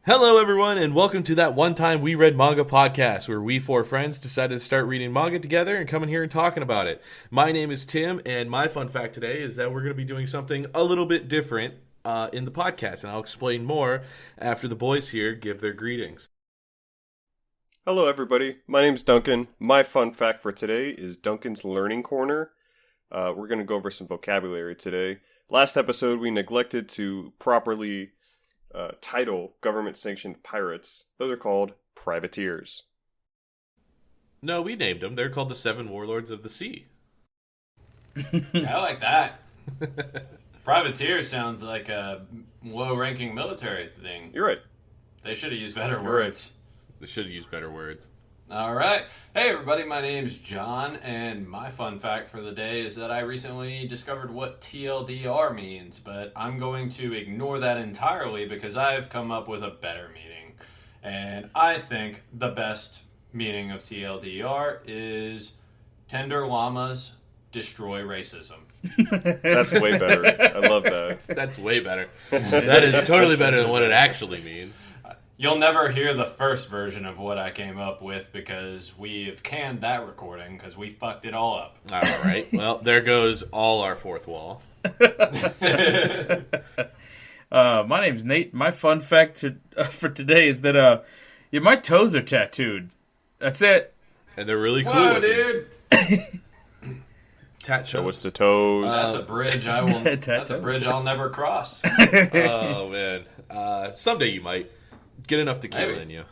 Hello, everyone, and welcome to that one time we read manga podcast where we four friends decided to start reading manga together and coming here and talking about it. My name is Tim, and my fun fact today is that we're going to be doing something a little bit different in the podcast, and I'll explain more after the boys here give their greetings. Hello, everybody. My name's Duncan. My fun fact for today is Duncan's Learning Corner. We're going to go over some vocabulary today. Last episode, we neglected to properly title government-sanctioned pirates. Those are called privateers. No, we named them. They're called the Seven Warlords of the Sea. I like that. Privateer sounds like a low-ranking military thing. You're right. They should have used better You're words. They should have used better words. All right. Hey, everybody. My name's John, and my fun fact for the day is that I recently discovered what TLDR means, but I'm going to ignore that entirely because I've come up with a better meaning. And I think the best meaning of TLDR is Tender Llamas Destroy Racism. That's way better. I love that. That's way better. That is totally better than what it actually means. You'll never hear the first version of what I came up with because we've canned that recording because we fucked it all up. All right. Well, there goes all our fourth wall. My name's Nate. My fun fact for today is that my toes are tattooed. That's it. And they're really cool. Whoa, dude! Show us the toes. That's a bridge That's a bridge I'll never cross. Oh man. Someday you might. Get enough tequila in you.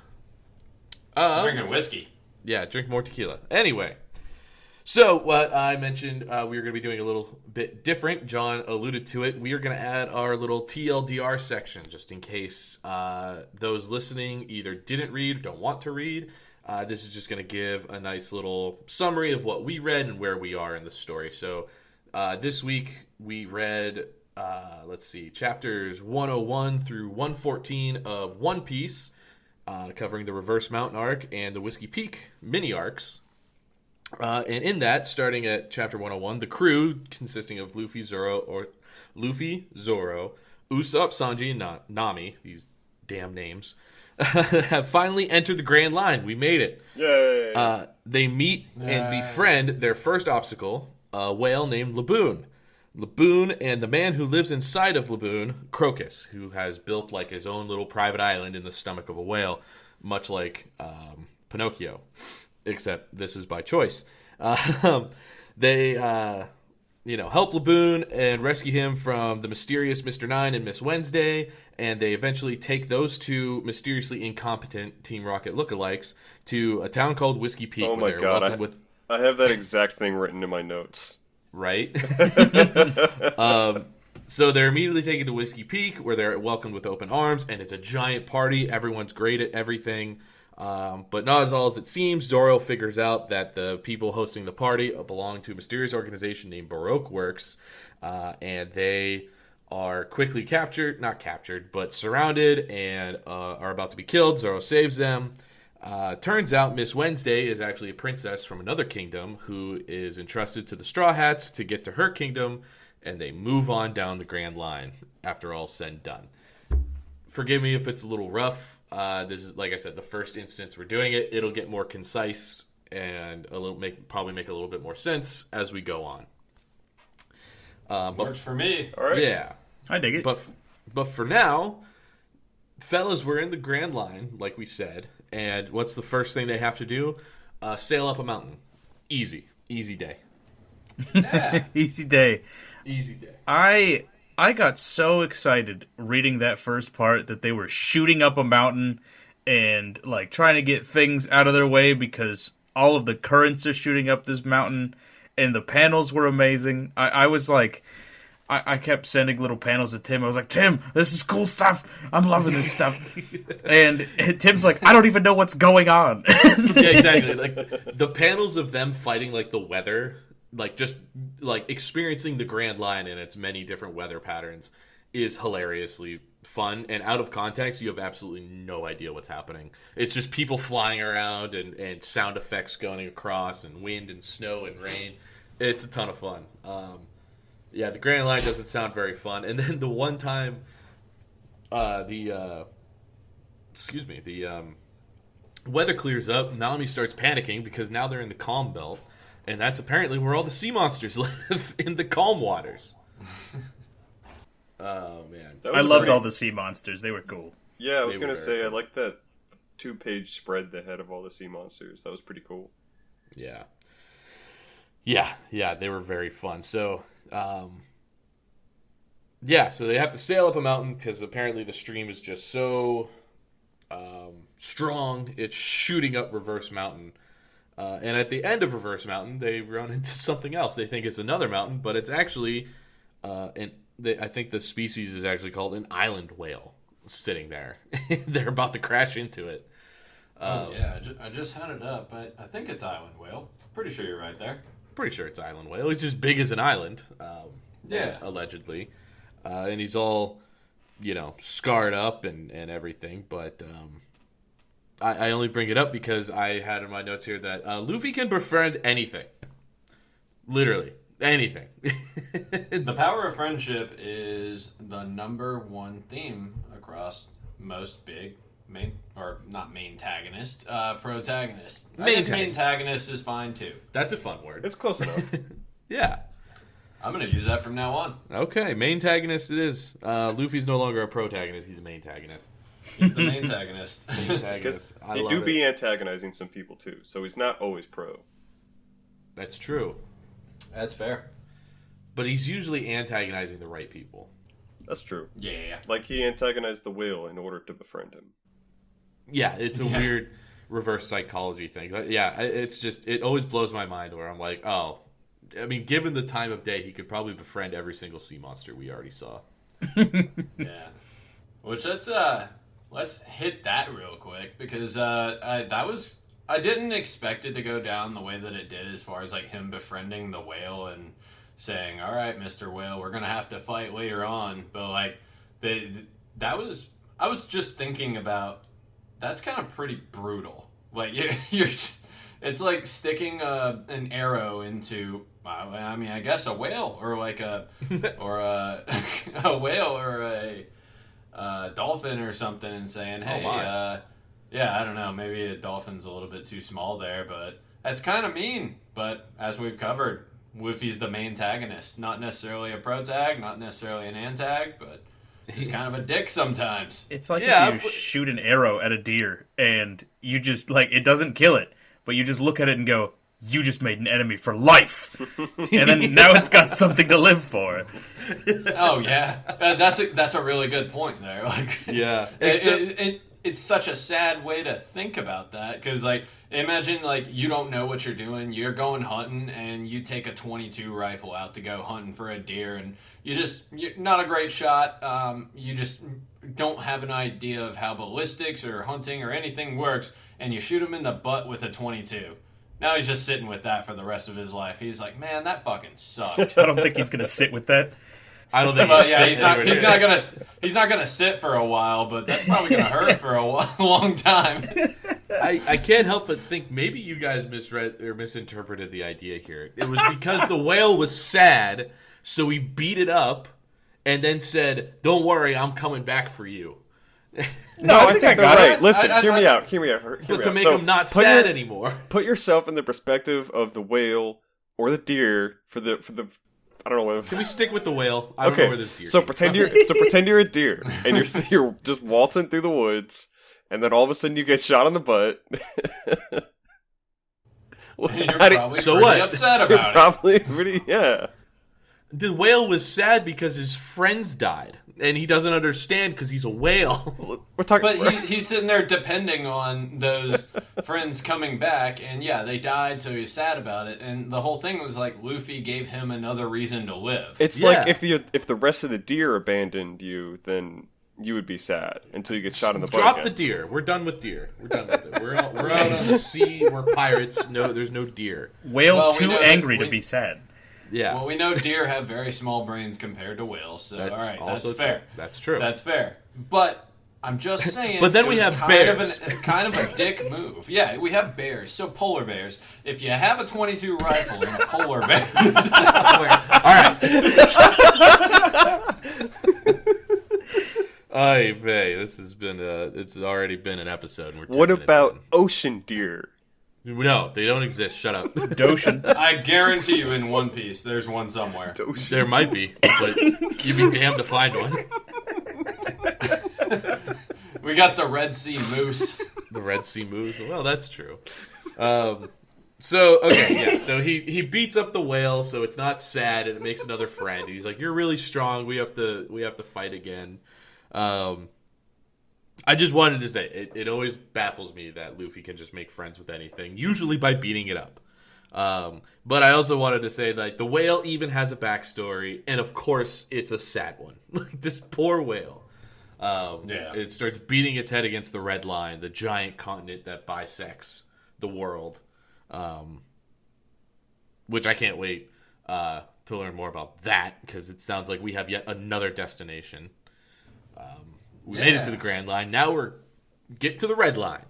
I'm drinking whiskey. Yeah, drink more tequila. Anyway, so what I mentioned, we were going to be doing a little bit different. John alluded to it. We are going to add our little TLDR section, just in case those listening either didn't read, don't want to read. This is just going to give a nice little summary of what we read and where we are in the story. So this week we read... chapters 101 through 114 of One Piece, covering the Reverse Mountain arc and the Whiskey Peak mini arcs. And in that, starting at chapter 101, the crew, consisting of Luffy, Zoro, Usopp, Sanji, and Nami, these damn names, have finally entered the Grand Line. We made it. Yay! They meet and befriend their first obstacle, a whale named Laboon. Laboon and the man who lives inside of Laboon, Crocus, who has built like his own little private island in the stomach of a whale, much like Pinocchio, except this is by choice. They help Laboon and rescue him from the mysterious Mr. Nine and Miss Wednesday, and they eventually take those two mysteriously incompetent Team Rocket lookalikes to a town called Whiskey Peak. Oh my god, I have that exact thing written in my notes. Right? So they're immediately taken to Whiskey Peak, where they're welcomed with open arms, and it's a giant party. Everyone's great at everything. But not as all as it seems. Zoro figures out that the people hosting the party belong to a mysterious organization named Baroque Works, and they are quickly surrounded and are about to be killed. Zoro saves them. Turns out Miss Wednesday is actually a princess from another kingdom who is entrusted to the Straw Hats to get to her kingdom, and they move on down the Grand Line after all's said and done. Forgive me if it's a little rough. This is, like I said, the first instance we're doing it. It'll get more concise and probably make a little bit more sense as we go on. Works for me. All right. Yeah. I dig it. But for now, fellas, we're in the Grand Line, like we said. And what's the first thing they have to do? Sail up a mountain. Easy day. Yeah. Easy day. Easy day. I got so excited reading that first part that they were shooting up a mountain and like trying to get things out of their way because all of the currents are shooting up this mountain, and the panels were amazing. I was like, I kept sending little panels to Tim. I was like, Tim, this is cool stuff. I'm loving this stuff. And Tim's like, I don't even know what's going on. Yeah, exactly. Like the panels of them fighting like the weather, like just like experiencing the Grand Line and its many different weather patterns is hilariously fun. And out of context, you have absolutely no idea what's happening. It's just people flying around and sound effects going across and wind and snow and rain. It's a ton of fun. Yeah, the Grand Line doesn't sound very fun. And then the one time the excuse me, the weather clears up. Nami starts panicking because now they're in the calm belt, and that's apparently where all the sea monsters live, in the calm waters. Oh man, I loved all the sea monsters. They were cool. Yeah, I was They gonna were say very I like that 2-page spread they had of all the sea monsters. That was pretty cool. Yeah, they were very fun. So, so they have to sail up a mountain because apparently the stream is just so strong. It's shooting up Reverse Mountain. And at the end of Reverse Mountain, they run into something else. They think it's another mountain, but it's actually, I think the species is actually called an island whale sitting there. They're about to crash into it. Yeah, I just had it up. I think it's island whale. Pretty sure you're right there. Pretty sure it's island whale. He's just big as an island, Yeah. allegedly. And he's all, scarred up and everything. But I only bring it up because I had in my notes here that Luffy can befriend anything. Literally, anything. The power of friendship is the #1 theme across most big protagonist. I guess maintagonist is fine too. That's a fun word. It's close enough. Yeah. I'm gonna use that from now on. Okay, maintagonist it is. Luffy's no longer a protagonist; he's a maintagonist. He's the maintagonist. Maintagonist. I He love do it. be antagonizing some people too, so he's not always pro. That's true, That's fair. but he's usually antagonizing the right people. That's true. Yeah. Like he antagonized the whale in order to befriend him. Yeah, it's a weird reverse psychology thing. But yeah, it always blows my mind where I'm like, oh, I mean, given the time of day, he could probably befriend every single sea monster we already saw. Yeah. Which let's hit that real quick because I didn't expect it to go down the way that it did as far as like him befriending the whale and saying, "All right, Mr. Whale, we're gonna have to fight later on." But like I was just thinking about that's kind of pretty brutal. Like you're just, it's like sticking an arrow into. I mean, I guess a whale or like a whale or a dolphin or something, and saying, "Hey, I don't know, maybe a dolphin's a little bit too small there, but that's kind of mean." But as we've covered, Luffy's the main antagonist, not necessarily a protag, not necessarily an antag, but he's kind of a dick sometimes. It's like if you shoot an arrow at a deer and you just, like, it doesn't kill it, but you just look at it and go, you just made an enemy for life. And then now it's got something to live for. Oh, yeah. That's a really good point there. Like, Yeah. It's such a sad way to think about that, because, like, imagine, like, you don't know what you're doing. You're going hunting, and you take a .22 rifle out to go hunting for a deer, and you're not a great shot. You just don't have an idea of how ballistics or hunting or anything works, and you shoot him in the butt with a .22. Now he's just sitting with that for the rest of his life. He's like, man, that fucking sucked. I don't think he's going to sit with that. I don't think he's not gonna sit for a while, but that's probably gonna hurt for a long time. I can't help but think maybe you guys misread or misinterpreted the idea here. It was because the whale was sad, so he beat it up and then said, "Don't worry, I'm coming back for you." No, I think I got it. right. Listen, hear me out. But to make him not sad anymore. Put yourself in the perspective of the whale or the deer for the. I don't know whether. Can we stick with the whale? I don't know where this deer. So pretend you're a deer and you're just waltzing through the woods, and then all of a sudden you get shot in the butt. You're probably so pretty what? upset You're about it. probably pretty The whale was sad because his friends died, and he doesn't understand because he's a whale. We're talking. But he's sitting there depending on those friends coming back, and yeah, they died, so he's sad about it. And the whole thing was like Luffy gave him another reason to live. It's like if the rest of the deer abandoned you, then you would be sad until you get shot in the butt. Drop again. the deer. We're done with deer. We're done with it. We're out on the sea. We're pirates. No, there's no deer. Whale Well, we too know that angry we- to be sad. Yeah. Well, we know deer have very small brains compared to whales, so all right, that's also fair. true. That's true. That's fair. But I'm just saying. But then it we was have kind bears. kind of a dick move. Yeah, we have bears. So polar bears. If you have a .22 rifle and a polar bear, All right. Ay vey, this has been it's already been an episode. And we're 10 What minutes about ocean deer? in. No, they don't exist. Shut up. Doshin. I guarantee you in One Piece, there's one somewhere. There might be, but you'd be damned to find one. We got the Red Sea Moose. The Red Sea moves. Well, that's true. So okay, yeah. So he beats up the whale, so it's not sad, and it makes another friend. He's like, "You're really strong. We have to fight again." I just wanted to say it always baffles me that Luffy can just make friends with anything, usually by beating it up. But I also wanted to say that the whale even has a backstory, and of course, it's a sad one. Like this poor whale. It starts beating its head against the red line, the giant continent that bisects the world. Which I can't wait to learn more about that, because it sounds like we have yet another destination. We made it to the Grand Line. Now we're get to the Red Line.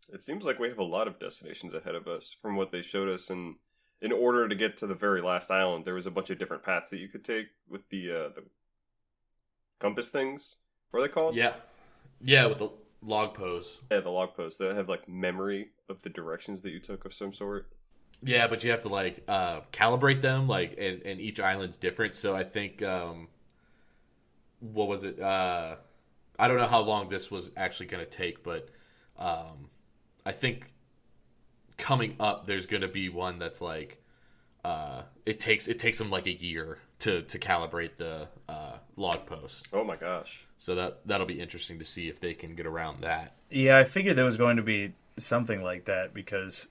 It seems like we have a lot of destinations ahead of us from what they showed us. And in order to get to the very last island, there was a bunch of different paths that you could take with the compass things. What are they called? Yeah, with the log pose. Yeah, the log posts that have like memory of the directions that you took of some sort. Yeah, but you have to like calibrate them, like, and each island's different. So I think what was it? I don't know how long this was actually going to take, but I think coming up there's going to be one that's like it takes them like a year to calibrate the log post. Oh my gosh! So that'll be interesting to see if they can get around that. Yeah, I figured there was going to be something like that because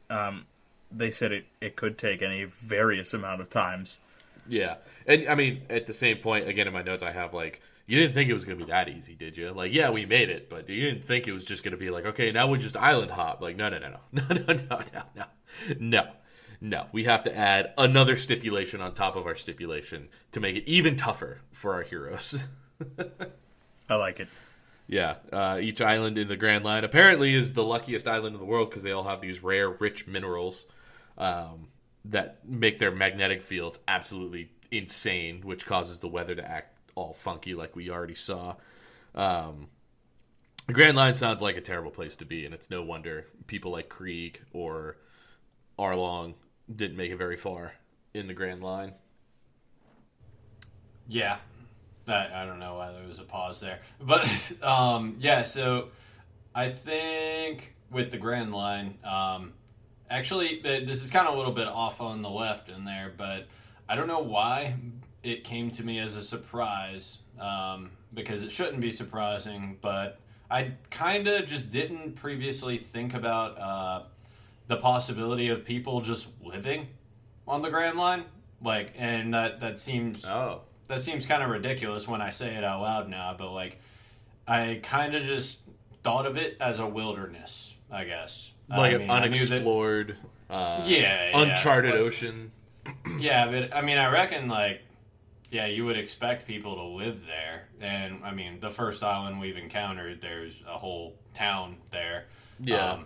they said it could take any various amount of times. Yeah, and I mean at the same point, again in my notes I have like, you didn't think it was going to be that easy, did you? Like, yeah, we made it, but you didn't think it was just going to be like, okay, now we just island hop. Like, no. No. We have to add another stipulation on top of our stipulation to make it even tougher for our heroes. I like it. Yeah, each island in the Grand Line apparently is the luckiest island in the world because they all have these rare, rich minerals that make their magnetic fields absolutely insane, which causes the weather to act all funky like we already saw. The Grand Line sounds like a terrible place to be, and it's no wonder people like Krieg or Arlong didn't make it very far in the Grand Line. Yeah. I don't know why there was a pause there. But, yeah, so I think with the Grand Line, actually, this is kind of a little bit off on the left in there, but I don't know why it came to me as a surprise, because it shouldn't be surprising, but I kind of just didn't previously think about the possibility of people just living on the Grand Line. Like, and that seems... Oh. That seems kind of ridiculous when I say it out loud now, but like, I kind of just thought of it as a wilderness, I guess. Like I an unexplored, uncharted ocean. Yeah, but I mean, I reckon like, yeah, you would expect people to live there. And I mean, the first island we've encountered, there's a whole town there. Yeah.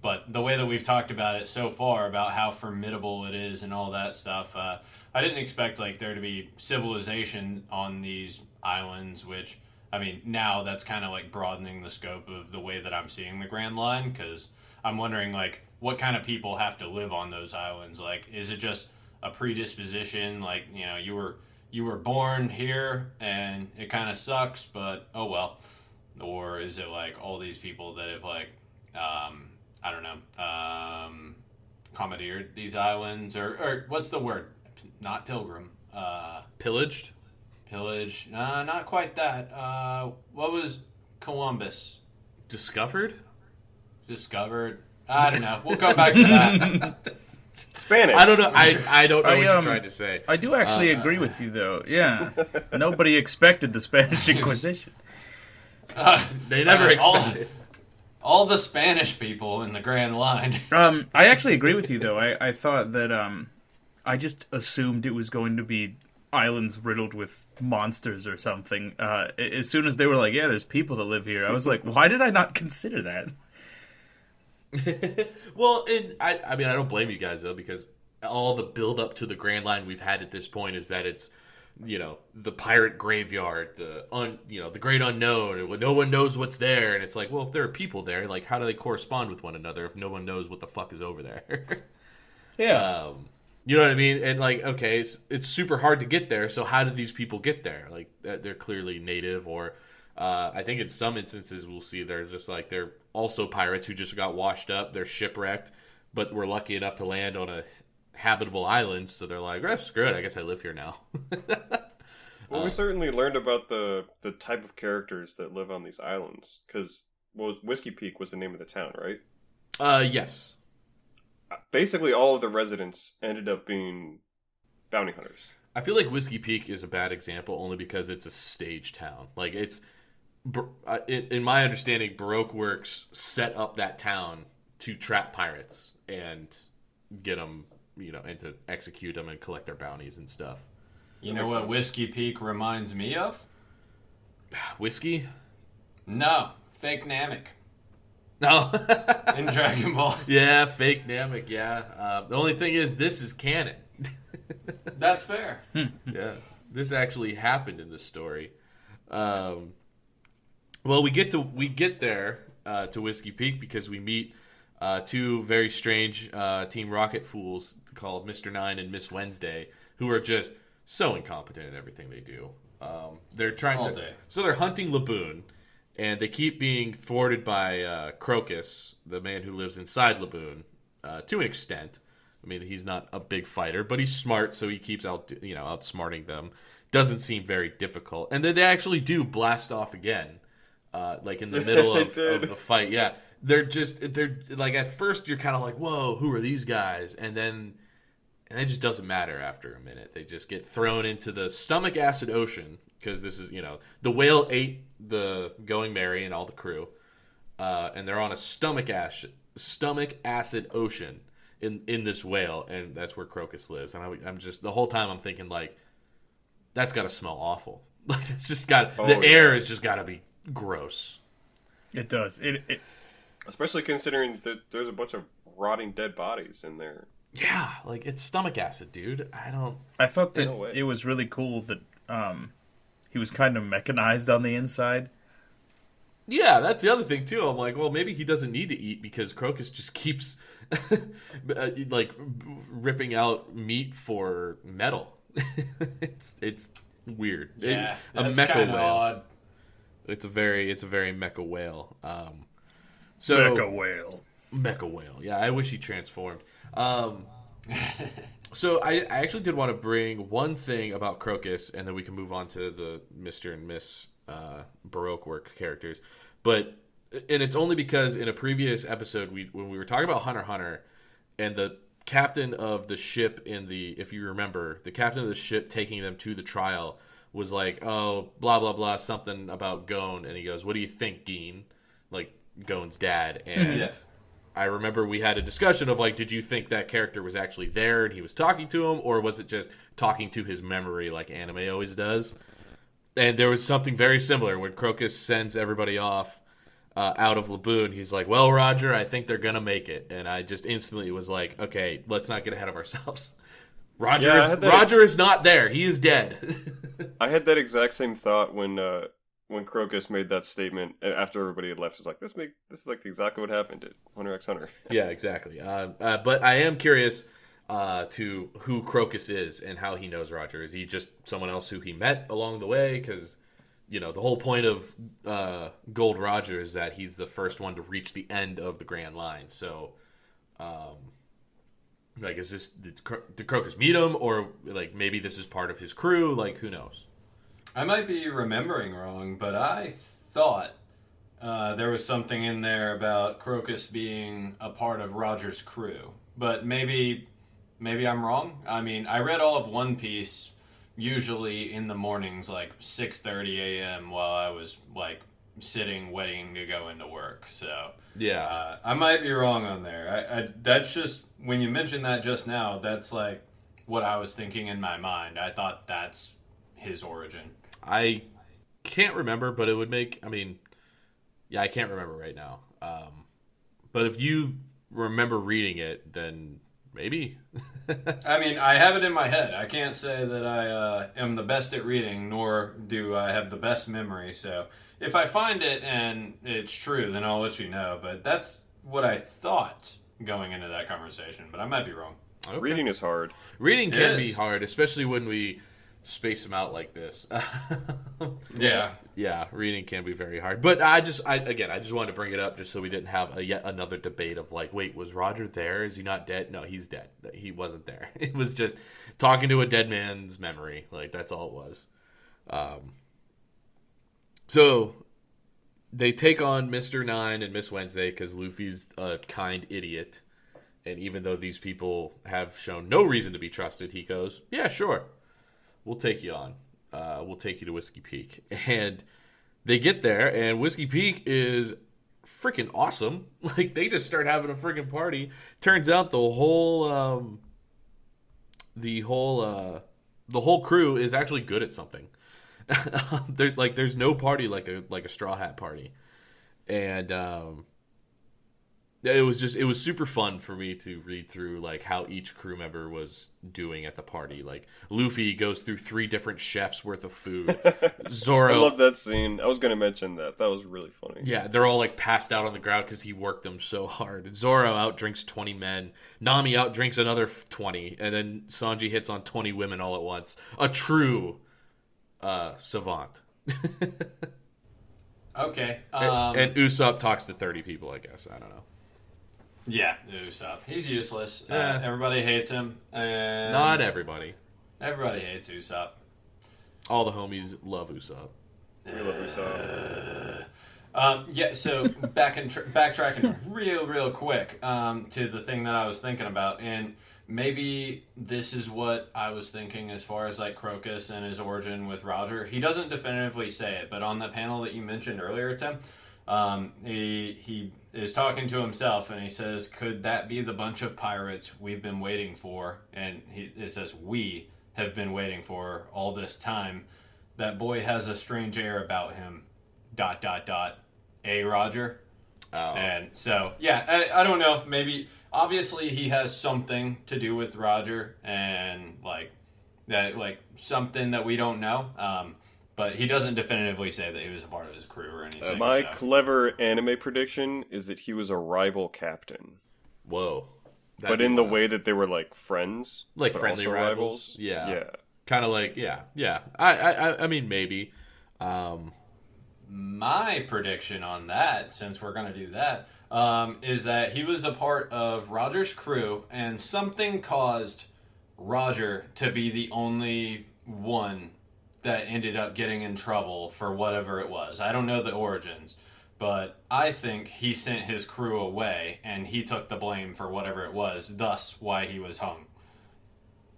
But the way that we've talked about it so far, about how formidable it is and all that stuff, I didn't expect like there to be civilization on these islands, which, I mean, now that's kind of like broadening the scope of the way that I'm seeing the Grand Line, because I'm wondering like what kind of people have to live on those islands. Like, is it just a predisposition? Like, you know, you were born here and it kind of sucks, but oh well. Or is it like all these people that have like, I don't know, commandeered these islands, or what's the word? Not pilgrim. Pillaged? Pillage. Not quite that. What was Columbus? Discovered? I don't know. We'll come back to that. Spanish. I don't know. I don't know what you're trying to say. I do actually agree with you, though. Yeah. Nobody expected the Spanish Inquisition. They never expected. All the Spanish people in the Grand Line. I actually agree with you, though. I thought that I just assumed it was going to be islands riddled with monsters or something. As soon as they were like, yeah, there's people that live here, I was like, why did I not consider that? Well, I mean, I don't blame you guys, though, because all the build up to the Grand Line we've had at this point is that it's the pirate graveyard, the great unknown. No one knows what's there, and it's like, well, if there are people there, like, how do they correspond with one another if no one knows what the fuck is over there? Yeah. You know what I mean? And like, okay, it's super hard to get there. So how did these people get there? Like, they're clearly native, or I think in some instances we'll see they're just like they're also pirates who just got washed up. They're shipwrecked, but were lucky enough to land on a habitable island. So they're like, screw it. I guess I live here now. Well, we certainly learned about the type of characters that live on these islands. Because, Whiskey Peak was the name of the town, right? Yes. Basically, all of the residents ended up being bounty hunters. I feel like Whiskey Peak is a bad example only because it's a stage town. Like, it's, in my understanding, Baroque Works set up that town to trap pirates and get them, and to execute them and collect their bounties and stuff. You know what Whiskey Peak reminds me of? Whiskey? No, fake Namek. No. In Dragon Ball. Yeah, fake Namek, yeah. The only thing is, this is canon. That's fair. Yeah, this actually happened in the story. Well, we get there to Whiskey Peak because we meet two very strange Team Rocket fools called Mr. Nine and Miss Wednesday, who are just so incompetent in everything they do. They're trying All to, day. so they're hunting Laboon, and they keep being thwarted by Crocus, the man who lives inside Laboon, to an extent. I mean, he's not a big fighter, but he's smart, so he keeps outsmarting them. Doesn't seem very difficult, and then they actually do blast off again, like in the middle of the fight. Yeah, they're like, at first you're kind of like, whoa, who are these guys? And it just doesn't matter after a minute. They just get thrown into the stomach acid ocean because this is, the whale ate the Going Merry and all the crew, and they're on a stomach acid ocean in this whale, and that's where Crocus lives. And I'm just, the whole time I'm thinking, like, that's got to smell awful. Like, it's just got, air has just got to be gross. It does. It Especially considering that there's a bunch of rotting dead bodies in there. Yeah, like, it's stomach acid, dude. I thought that No way. it was really cool that he was kind of mechanized on the inside. Yeah, that's the other thing, too. I'm like, well, maybe he doesn't need to eat because Crocus just keeps, like, ripping out meat for metal. It's weird. Yeah, a that's mecha kind of whale. odd. It's a very mecha whale. Mecha whale. Yeah, I wish he transformed. So I actually did want to bring one thing about Crocus, and then we can move on to the Mr. and Miss Baroque Works characters. And it's only because in a previous episode, when we were talking about Hunter x Hunter, and the captain of the ship if you remember, the captain of the ship taking them to the trial was like, oh, blah, blah, blah, something about Gon. And he goes, what do you think, Geen? Like, Gon's dad. And Yeah. I remember we had a discussion of, like, did you think that character was actually there and he was talking to him, or was it just talking to his memory like anime always does? And there was something very similar when Crocus sends everybody off out of Laboon. He's like, well, Roger, I think they're going to make it. And I just instantly was like, okay, let's not get ahead of ourselves. Roger is not there. He is dead. I had that exact same thought when Crocus made that statement after everybody had left. He's like, this is like exactly what happened at Hunter x Hunter. Yeah, exactly. But I am curious to who Crocus is and how he knows Roger. Is he just someone else who he met along the way? Because, the whole point of Gold Roger is that he's the first one to reach the end of the Grand Line. So, like, did Crocus meet him? Or, like, maybe this is part of his crew? Like, who knows? I might be remembering wrong, but I thought there was something in there about Crocus being a part of Roger's crew. But maybe I'm wrong. I mean, I read all of One Piece usually in the mornings, like 6:30 a.m. while I was, like, sitting waiting to go into work. So Yeah. I might be wrong on there. That's just, when you mentioned that just now, that's, like, what I was thinking in my mind. I thought that's his origin. I can't remember, but it would make, I can't remember right now. But if you remember reading it, then Maybe. I mean, I have it in my head. I can't say that I am the best at reading, nor do I have the best memory. So if I find it and it's true, then I'll let you know. But that's what I thought going into that conversation, but I might be wrong. Okay. Reading is hard. Reading can be is. hard, especially when we space them out like this. Yeah. Yeah, reading can be very hard. But I just wanted to bring it up just so we didn't have yet another debate of like, wait, was Roger there? Is he not dead? No, he's dead. He wasn't there. It was just talking to a dead man's memory. Like, that's all it was. So they take on Mr. Nine and Miss Wednesday because Luffy's a kind idiot. And even though these people have shown no reason to be trusted, he goes, yeah, sure. We'll take you on. We'll take you to Whiskey Peak. And they get there, and Whiskey Peak is freaking awesome. Like, they just start having a freaking party. Turns out the whole crew is actually good at something. There's no party like a Straw Hat party. And it was super fun for me to read through like how each crew member was doing at the party. Like, Luffy goes through 3 different chefs worth of food. Zoro, I love that scene. I was going to mention that. That was really funny. yeah, they're all like passed out on the ground because he worked them so hard. Zoro outdrinks 20 men. Nami outdrinks another 20, and then Sanji hits on 20 women all at once. A true savant. Okay. And Usopp talks to 30 people, I guess. I don't know. Yeah, Usopp. He's useless. Yeah. Everybody hates him. And Not everybody. everybody hates Usopp. All the homies love Usopp. We love Usopp. Yeah, so backtracking real quick to the thing that I was thinking about, and maybe this is what I was thinking as far as like Crocus and his origin with Roger. He doesn't definitively say it, but on the panel that you mentioned earlier, Tim, he is talking to himself, and he says, "Could that be the bunch of pirates we've been waiting for?" And it says, "We have been waiting for all this time. That boy has a strange air about him. ... A Roger." Oh. And so, yeah, I don't know. Maybe, obviously, he has something to do with Roger, and like something that we don't know. But he doesn't definitively say that he was a part of his crew or anything. My so. clever anime prediction is that he was a rival captain. Whoa. But in the way that they were like friends. Like but friendly also rivals? Yeah. Yeah. Kind of like, yeah. I mean, maybe. My prediction on that, since we're going to do that, is that he was a part of Roger's crew, and something caused Roger to be the only one that ended up getting in trouble for whatever it was. I don't know the origins, but I think he sent his crew away, and he took the blame for whatever it was, thus why he was hung.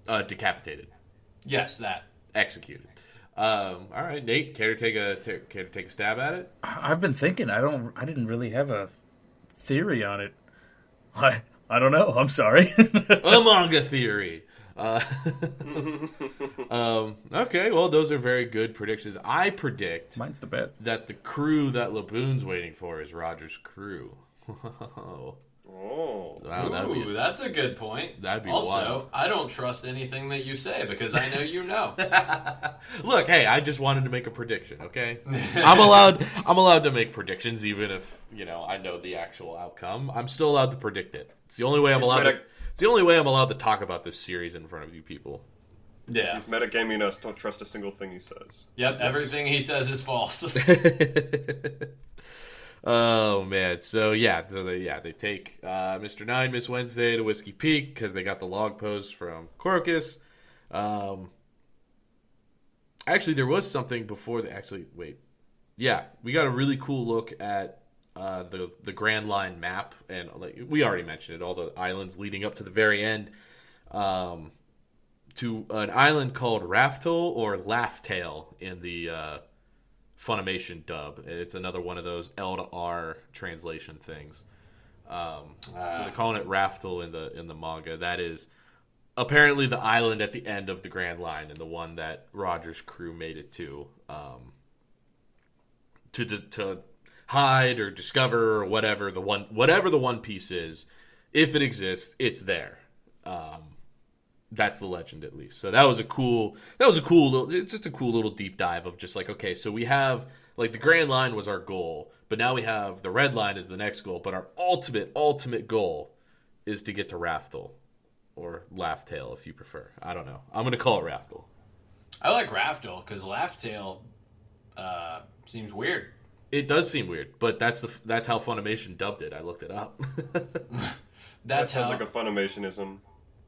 Decapitated. Yes, that. Executed. All right, Nate, care to take a stab at it? I've been thinking. I didn't really have a theory on it. I don't know. I'm sorry. A manga theory. Okay, well, those are very good predictions. I predict Mine's the best. that the crew that Laboon's waiting for is Roger's crew. Oh. Wow, Ooh, that's a good point. that'd be also, wild. I don't trust anything that you say because I know you know. Look, hey, I just wanted to make a prediction, okay? I'm allowed to make predictions even if, I know the actual outcome. I'm still allowed to predict it. It's the only way I'm allowed to talk about this series in front of you people. Yeah. He's metagaming us. Don't trust a single thing he says. Yep, everything he says is false. Oh man, so they take Mr. Nine, Miss Wednesday to Whiskey Peak because they got the log post from Crocus. Actually, there was something before we got a really cool look at the Grand Line map, and like we already mentioned it, all the islands leading up to the very end, to an island called Raftel or Laugh-Tail in the Funimation dub. It's another one of those L to R translation things. So they're calling it Raftel in the manga. That is apparently the island at the end of the Grand Line and the one that Roger's crew made it to hide or discover or whatever the One Piece is. If it exists, it's there. That's the legend, at least. So that was a cool little, it's just a cool little deep dive of just like, okay, so we have, like, the Grand Line was our goal, but now we have the Red Line is the next goal, but our ultimate goal is to get to Raftel, or Laugh-Tail if you prefer. I don't know. I'm going to call it Raftel. I like Raftel because Laugh-Tail seems weird. It does seem weird, but that's how Funimation dubbed it. I looked it up. That sounds like a Funimationism.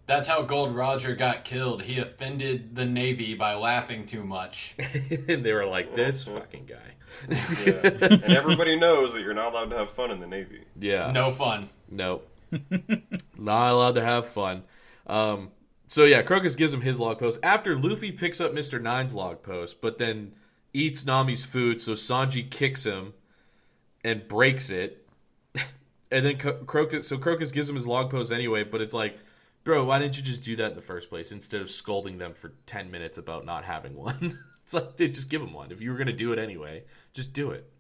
That's how Gold Roger got killed. He offended the Navy by laughing too much. And they were like, this fucking guy. Yeah. And everybody knows that you're not allowed to have fun in the Navy. Yeah. No fun. Nope. Not allowed to have fun. So yeah, Crocus gives him his log post. After Luffy picks up Mr. Nine's log post, but then eats Nami's food, so Sanji kicks him and breaks it. And then Crocus gives him his log post anyway, but it's like, bro, why didn't you just do that in the first place instead of scolding them for 10 minutes about not having one? It's like, dude, just give them one. If you were going to do it anyway, just do it.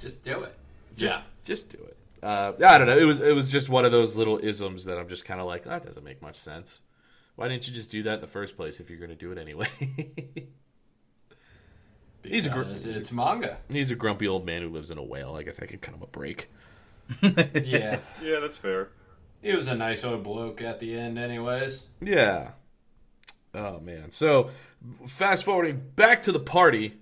Just do it. Just do it. I don't know. It was just one of those little isms that I'm just kind of like, that doesn't make much sense. Why didn't you just do that in the first place if you're going to do it anyway? It's manga. He's a grumpy old man who lives in a whale. I guess I could cut him a break. Yeah. Yeah, that's fair. He was a nice old bloke at the end anyways. Yeah. Oh, man. So, fast forwarding back to the party.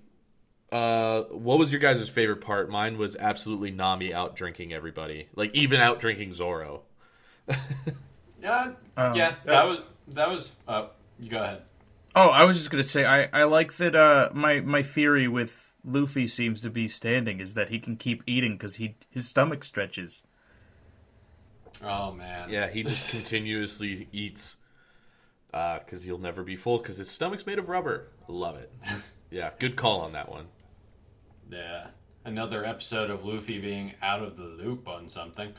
What was your guys' favorite part? Mine was absolutely Nami out drinking everybody. Like, even out drinking Zoro. Yeah. That was you go ahead. Oh, I was just gonna say I like that. My theory with Luffy seems to be standing is that he can keep eating because his stomach stretches. Oh man. Yeah, he just continuously eats because he'll never be full because his stomach's made of rubber. Love it. Yeah, good call on that one. Yeah. Another episode of Luffy being out of the loop on something.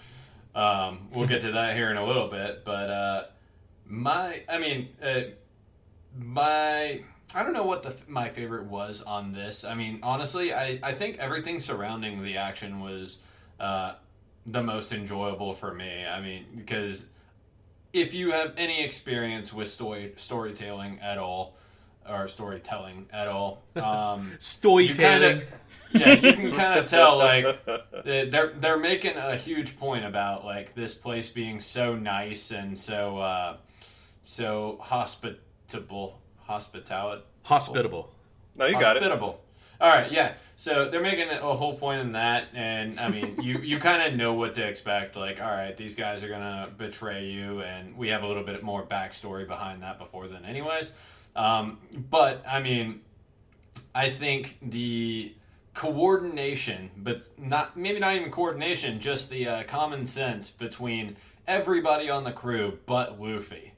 We'll get to that here in a little bit, but I don't know what my favorite was on this. I mean, honestly, I think everything surrounding the action was the most enjoyable for me. I mean, because if you have any experience with storytelling at all, Storytelling. You can kind of tell, like, they're making a huge point about, like, this place being so nice and so hospitable. No, you got it. All right, yeah. So they're making a whole point in that, and I mean, you kind of know what to expect. Like, all right, these guys are gonna betray you, and we have a little bit more backstory behind that before then, anyways. But I mean, I think the coordination, but maybe not even coordination, just the common sense between everybody on the crew but Luffy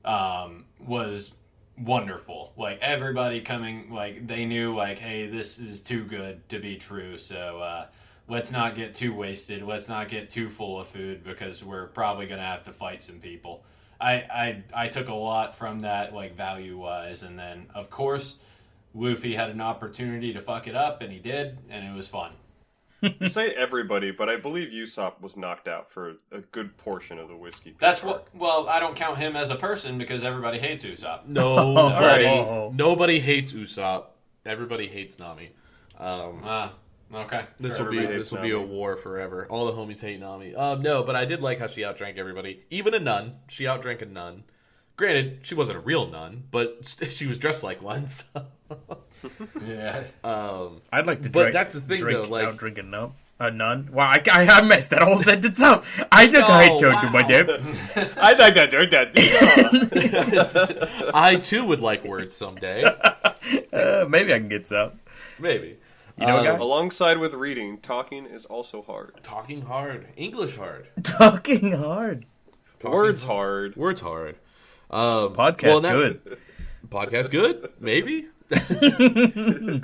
was wonderful. Like, everybody coming, like, they knew, like, hey, this is too good to be true, so let's not get too wasted, let's not get too full of food, because we're probably gonna have to fight some people. I took a lot from that, like, value-wise, and then, of course, Luffy had an opportunity to fuck it up, and he did, and it was fun. You say everybody, but I believe Usopp was knocked out for a good portion of the whiskey. That's what. Well, I don't count him as a person because everybody hates Usopp. Nobody hates Usopp. Everybody hates Nami. Okay. This will be a war forever. All the homies hate Nami. No, but I did like how she outdrank everybody, even a nun. She outdrank a nun. Granted, she wasn't a real nun, but she was dressed like one. So. Yeah. I'd like to. But that's the thing, though. Like, drink a nun. Wow, I messed that whole sentence up. I think I hate talking about that. I think that. I too would like words someday. Maybe I can get some. Maybe. You know, guys? Alongside with reading, talking is also hard. Talking hard. English hard. Talking hard. Words hard. Words hard. Podcast good. Podcast good? Maybe.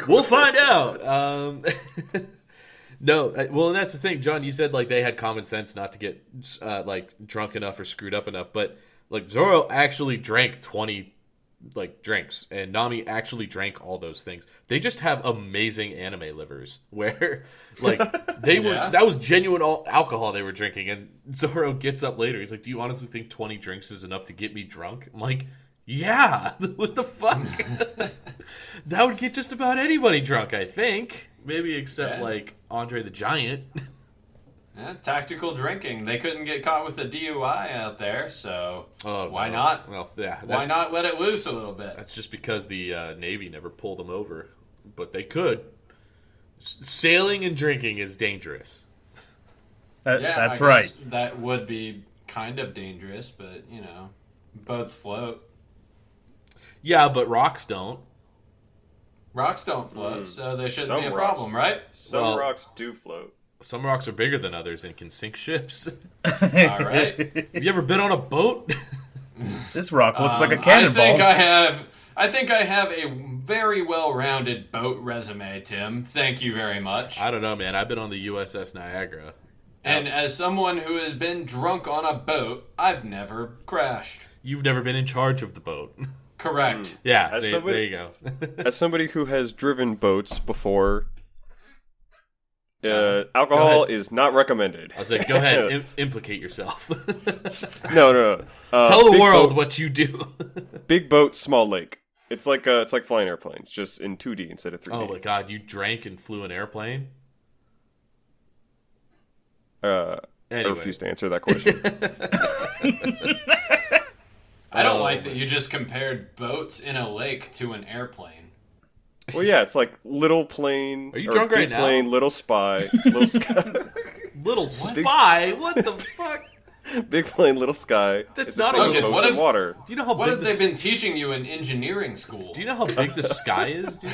We'll find out. No, well, and that's the thing, John. You said like they had common sense not to get like drunk enough or screwed up enough, but like Zoro actually drank 20 like drinks, and Nami actually drank all those things. They just have amazing anime livers where like they were that was genuine alcohol they were drinking. And Zoro gets up later, he's like, do you honestly think 20 drinks is enough to get me drunk? I'm like, yeah. What the fuck? That would get just about anybody drunk, I think, maybe except like Andre the Giant. Yeah, tactical drinking. They couldn't get caught with a DUI out there, so why no. not? Well, yeah, Why not let it loose a little bit? That's just because the Navy never pulled them over, but they could. Sailing and drinking is dangerous. That's I right. guess that would be kind of dangerous, but boats float. Yeah, but rocks don't. Rocks don't float, so there shouldn't be a rocks. problem, right? Some rocks do float. Some rocks are bigger than others and can sink ships. All right. Have you ever been on a boat? This rock looks like a cannonball. I think I have a very well-rounded boat resume, Tim. Thank you very much. I don't know, man. I've been on the USS Niagara. And as someone who has been drunk on a boat, I've never crashed. You've never been in charge of the boat. Correct. Yeah, there you go. As somebody who has driven boats before, alcohol is not recommended. I was like, go ahead, implicate yourself. No. Tell the world boat, what you do. Big boat, small lake. It's like flying airplanes, just in 2D instead of 3D. Oh my god, you drank and flew an airplane? I refuse to answer that question. I don't like that you just compared boats in a lake to an airplane. Well, yeah, it's like little plane. Are you drunk big right now? Plane, little sky. Little spy? What the fuck? Big plane, little sky. That's it's not a okay. boats in water. Do you know how What big have they been teaching you in engineering school? Do you know how big the sky is, dude?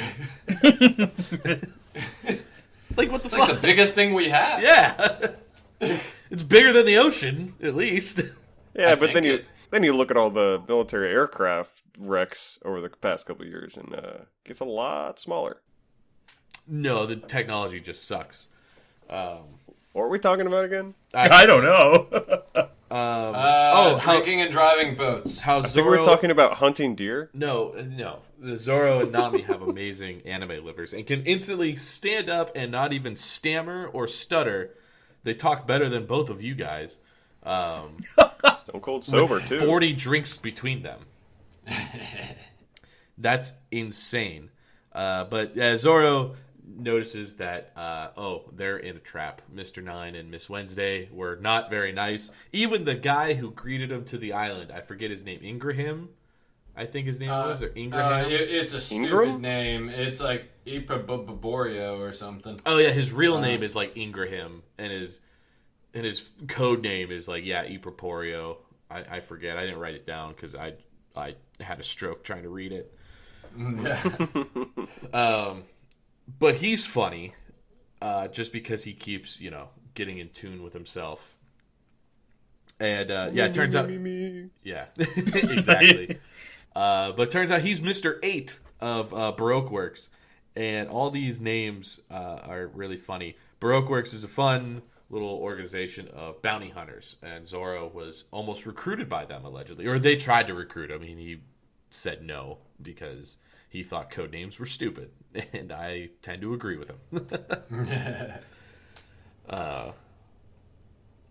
Like, what the It's fuck? like the biggest thing we have. Yeah. It's bigger than the ocean, at least. Yeah, but then you look at all the military aircraft wrecks over the past couple of years, and it gets a lot smaller. No, the technology just sucks. What are we talking about again? I don't know. Drinking and driving boats. How I think Zoro... we're talking about hunting deer. No. The Zoro and Nami have amazing anime livers and can instantly stand up and not even stammer or stutter. They talk better than both of you guys. Stone cold sober, too. 40 drinks between them. That's insane. But Zoro notices that, they're in a trap. Mr. Nine and Miss Wednesday were not very nice. Even the guy who greeted him to the island, I forget his name, Ingraham, I think his name was, or Ingraham? It's a stupid name. It's like Ipraboborio or something. Oh, yeah, his real name is like Ingraham, and his code name is like, Ipraporio. I forget. I didn't write it down because I had a stroke trying to read it. But he's funny, just because he keeps, getting in tune with himself. And it turns out, yeah, exactly. But it turns out he's Mr. 8 of Baroque Works, and all these names are really funny. Baroque Works is a fun little organization of bounty hunters, and Zoro was almost recruited by them, allegedly, or they tried to recruit him. He said no because he thought code names were stupid, and I tend to agree with him.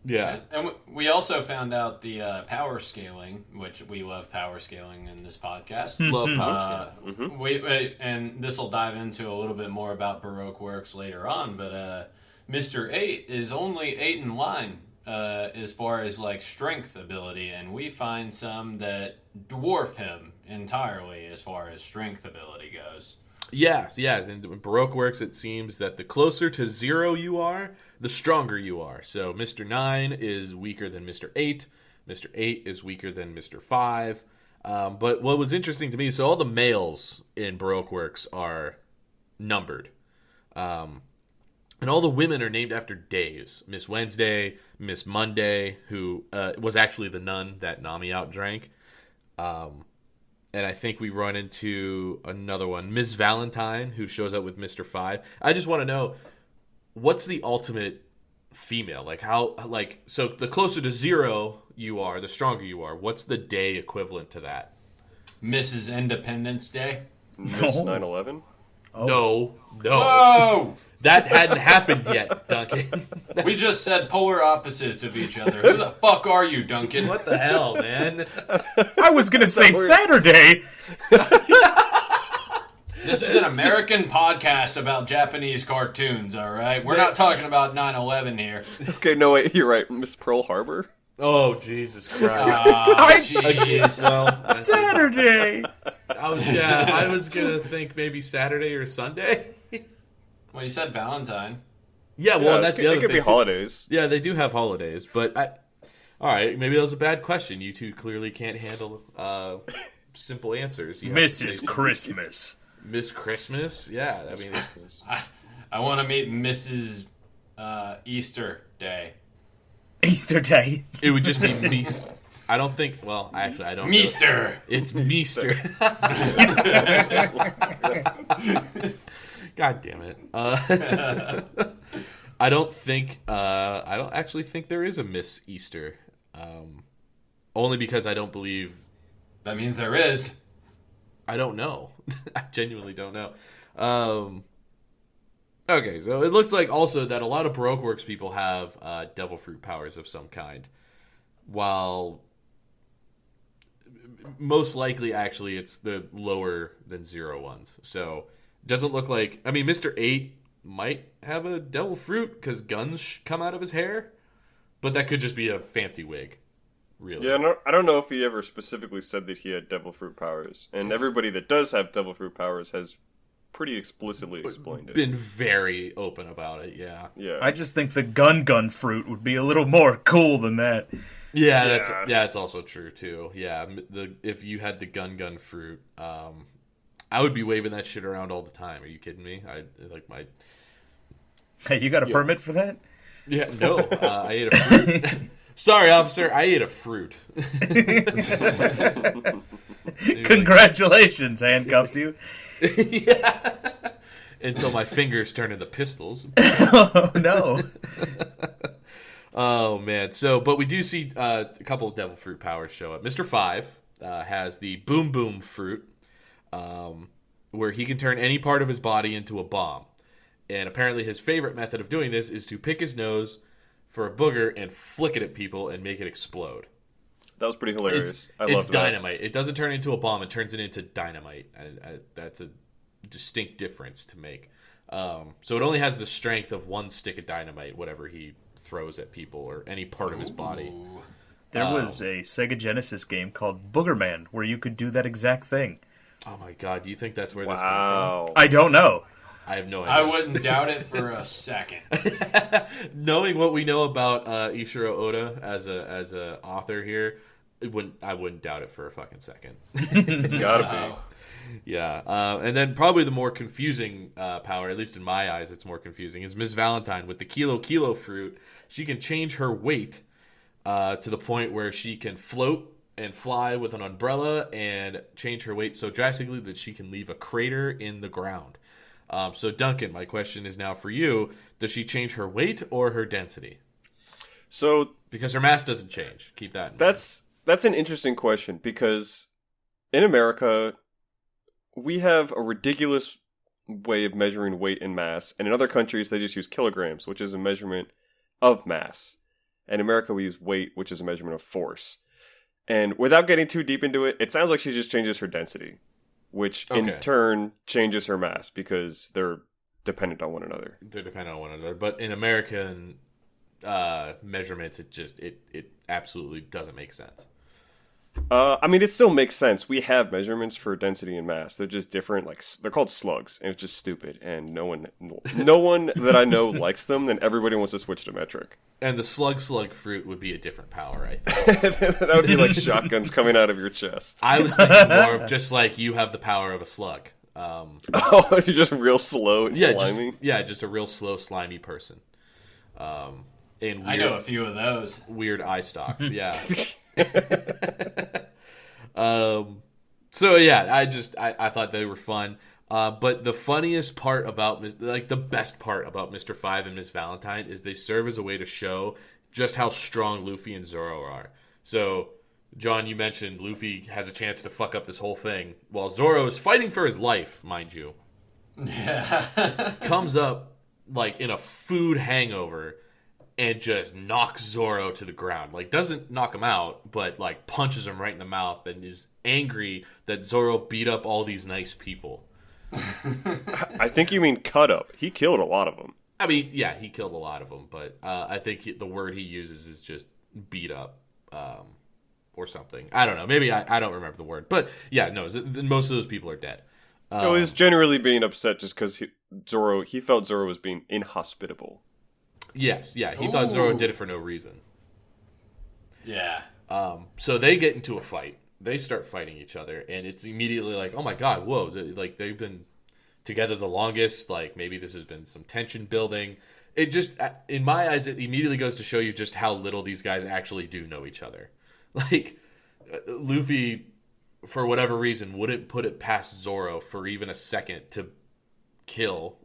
Yeah. And we also found out the power scaling, which we love power scaling in this podcast. Love power scaling. And this will dive into a little bit more about Baroque Works later on, but Mr. 8 is only 8 in line as far as like strength ability, and we find some that dwarf him entirely as far as strength ability goes. Yes. In Baroque Works, it seems that the closer to 0 you are, the stronger you are. So Mr. 9 is weaker than Mr. 8. Mr. 8 is weaker than Mr. 5. But what was interesting to me, so all the males in Baroque Works are numbered. And all the women are named after days. Miss Wednesday, Miss Monday, who was actually the nun that Nami outdrank. And I think we run into another one, Miss Valentine, who shows up with Mr. 5. I just want to know, what's the ultimate female? So the closer to 0 you are, the stronger you are. What's the day equivalent to that? Mrs. Independence Day. Miss No. 9/11. Oh. No. Oh! That hadn't happened yet, Duncan. We just said polar opposites of each other. Who the fuck are you, Duncan? What the hell, man? I was gonna say Saturday. This is an American podcast about Japanese cartoons, all right? We're not talking about 9/11 here. Okay, no wait, you're right. Miss Pearl Harbor. Oh, Jesus Christ. Jeez. Well, Saturday. I was going to think maybe Saturday or Sunday. Well, you said Valentine. Yeah, well, and that's the other It could thing. be holidays. Yeah, they do have holidays, but all right, maybe that was a bad question. You two clearly can't handle simple answers. You have to say Mrs. something. Christmas. Miss Christmas? Yeah, I mean, I want to meet Mrs. Easter Day. Easter Day. it would just be Meester. I don't think. Well, actually, I don't. know. Meester. It's Meester. God damn it. I don't think. I don't actually think there is a Miss Easter. Only because I don't believe. That means there is. I don't know. I genuinely don't know. Okay, so it looks like also that a lot of Baroque Works people have devil fruit powers of some kind. While most likely, actually, it's the lower than 0 ones. So it doesn't look like... I mean, Mr. 8 might have a devil fruit because guns come out of his hair. But that could just be a fancy wig. Really. Yeah, no, I don't know if he ever specifically said that he had devil fruit powers. And everybody that does have devil fruit powers has pretty explicitly explained it. Been very open about it, yeah. Yeah. I just think the gun fruit would be a little more cool than that. Yeah, that's also true too. Yeah, if you had the gun fruit, I would be waving that shit around all the time. Are you kidding me? I like my. Hey, you got a permit for that? Yeah, no, I ate a fruit. Sorry, officer, I ate a fruit. Congratulations, handcuffs you. Yeah. Until my fingers turn into pistols. Oh, no. Oh, man. So, but we do see a couple of devil fruit powers show up. Mr. 5 has the Boom Boom fruit, where he can turn any part of his body into a bomb. And apparently his favorite method of doing this is to pick his nose for a booger and flick it at people and make it explode. That was pretty hilarious. It's dynamite. It doesn't turn into a bomb. It turns it into dynamite. And that's a distinct difference to make. So it only has the strength of one stick of dynamite, whatever he throws at people or any part of his body. There was a Sega Genesis game called Boogerman where you could do that exact thing. Oh my god, do you think that's where this came Wow. I don't know. from? I have no idea. I wouldn't doubt it for a second. Knowing what we know about Ishiro Oda as a author here, I wouldn't doubt it for a fucking second. It's gotta Yeah, and then probably the more confusing power, at least in my eyes, it's more confusing, is Miss Valentine with the Kilo fruit. She can change her weight to the point where she can float and fly with an umbrella and change her weight so drastically that she can leave a crater in the ground. So Duncan, my question is now for you: does she change her weight or her density? So Because her mass doesn't change. Keep that in mind. that's an interesting question because in America we have a ridiculous way of measuring weight and mass, and in other countries they just use kilograms, which is a measurement of mass. In America we use weight, which is a measurement of force. And without getting too deep into it, it sounds like she just changes her density, which in turn changes her mass because they're dependent on one another. They're dependent on one another, but in American measurements, it absolutely doesn't make sense. I mean, it still makes sense. We have measurements for density and mass. They're just different. Like they're called slugs, and it's just stupid. And no one that I know likes them. Then everybody wants to switch to metric. And the slug fruit would be a different power, I think. That would be like shotguns coming out of your chest. I was thinking more of just like you have the power of a slug. Oh, you're just real slow and slimy. Just a real slow, slimy person. And weird, I know a few of those. Weird eye stalks, yeah. So yeah, I thought they were fun. But the funniest part about, the best part about Mr. 5 and Miss Valentine is they serve as a way to show just how strong Luffy and Zoro are. So John, you mentioned Luffy has a chance to fuck up this whole thing while Zoro is fighting for his life, mind you. Yeah. Comes up like in a food hangover and just knocks Zoro to the ground. Like, doesn't knock him out, but like punches him right in the mouth and is angry that Zoro beat up all these nice people. I think you mean cut up. He killed a lot of them. I mean, yeah, he killed a lot of them, but I think the word he uses is just beat up or something. I don't know. Maybe I don't remember the word. But yeah, no, most of those people are dead. No, he's generally being upset just because he felt Zoro was being inhospitable. Yes, yeah, he thought Zoro did it for no reason. Yeah. So they get into a fight. They start fighting each other, and it's immediately like, oh my god, whoa, like they've been together the longest. Like maybe this has been some tension building. It just, in my eyes, it immediately goes to show you just how little these guys actually do know each other. Like Luffy, for whatever reason, wouldn't put it past Zoro for even a second to kill,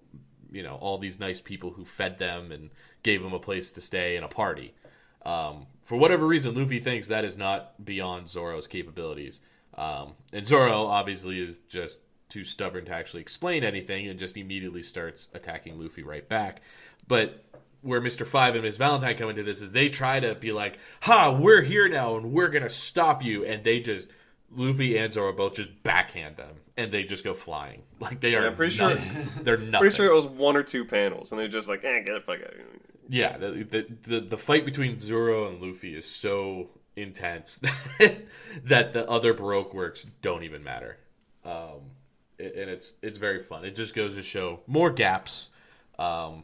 all these nice people who fed them and gave them a place to stay and a party. For whatever reason, Luffy thinks that is not beyond Zoro's capabilities. And Zoro obviously is just too stubborn to actually explain anything and just immediately starts attacking Luffy right back. But where Mr. Five and Miss Valentine come into this is they try to be like, ha, we're here now and we're going to stop you. And they just, Luffy and Zoro both just backhand them and they just go flying. Like they are they're nothing. Pretty sure it was one or two panels and they're just like, get the fuck out. Yeah, the fight between Zoro and Luffy is so intense that the other Baroque works don't even matter. And it's very fun. It just goes to show more gaps in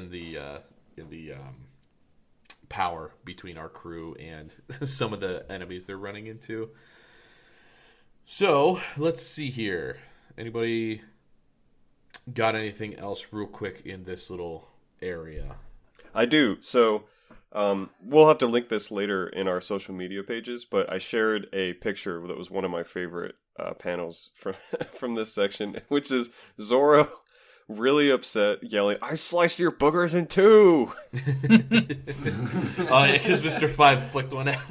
the power between our crew and some of the enemies they're running into. So let's see here. Anybody got anything else real quick in this little area? I do. So we'll have to link this later in our social media pages, but I shared a picture that was one of my favorite panels from this section, which is Zoro really upset, yelling, "I sliced your boogers in two!" Oh, yeah, because Mr. Five flicked one out.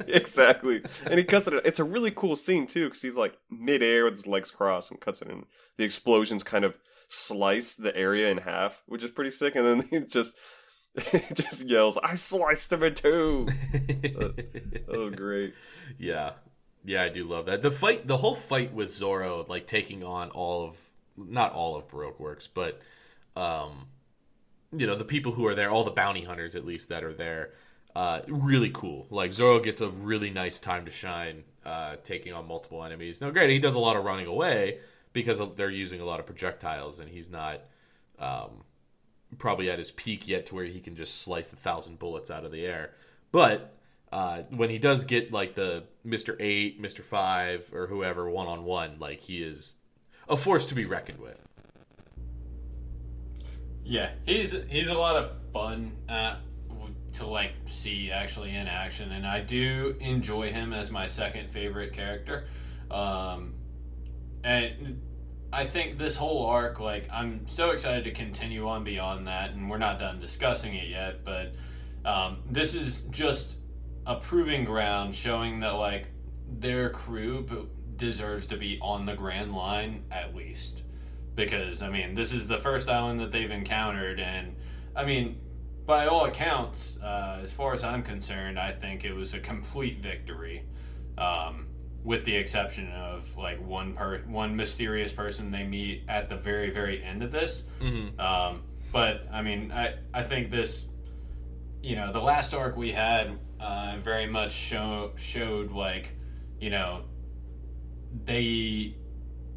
Exactly. And he cuts it in. It's a really cool scene, too, because he's like midair with his legs crossed and cuts it in. The explosions kind of slice the area in half, which is pretty sick, and then he just yells, "I sliced him in two!" That was great. Yeah, I do love that. The whole fight with Zoro, like taking on not all of Baroque Works, but the people who are there, all the bounty hunters at least that are there, really cool. Like Zoro gets a really nice time to shine, taking on multiple enemies. Now, granted, he does a lot of running away because they're using a lot of projectiles, and he's not probably at his peak yet to where he can just slice 1,000 bullets out of the air. But when he does get like the Mr. 8, Mr. 5, or whoever one-on-one, like he is a force to be reckoned with. Yeah, he's a lot of fun to like see actually in action, and I do enjoy him as my second favorite character. And I think this whole arc, like, I'm so excited to continue on beyond that, and we're not done discussing it yet, but this is just a proving ground showing that, like, their crew deserves to be on the Grand Line at least. Because, I mean, this is the first island that they've encountered, and, I mean, by all accounts, as far as I'm concerned, I think it was a complete victory. With the exception of like one mysterious person they meet at the very, very end of this. Mm-hmm. But I mean, I think this, the last arc we had very much showed like, they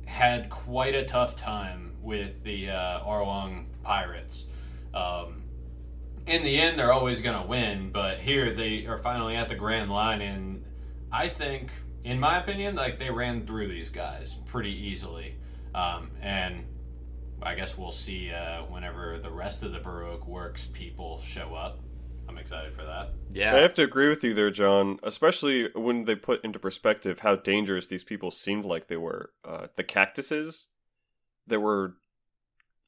had quite a tough time with the Arlong pirates. In the end, they're always going to win, but here they are finally at the Grand Line, and I think, in my opinion, like they ran through these guys pretty easily. And I guess we'll see whenever the rest of the Baroque Works people show up. I'm excited for that. Yeah. I have to agree with you there, John, especially when they put into perspective how dangerous these people seemed like they were. The cactuses, there were,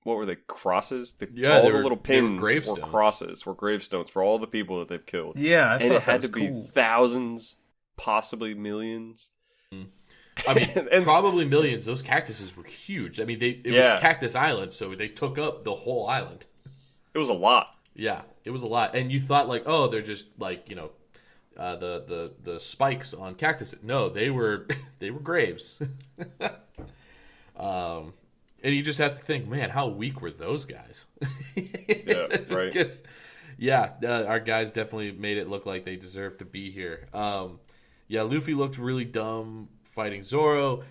what were they, crosses? All the little pins were crosses, were gravestones for all the people that they've killed. Yeah, I and thought it had that to was be cool. thousands possibly millions. I mean, And- probably millions. Those cactuses were huge. I mean, it was Cactus Island, so they took up the whole island. It was a lot. Yeah, it was a lot. And you thought like, oh, they're just like, the spikes on cactus. No, they were they were graves. And you just have to think, man, how weak were those guys? Yeah, right. Because, our guys definitely made it look like they deserved to be here. Luffy looked really dumb fighting Zoro.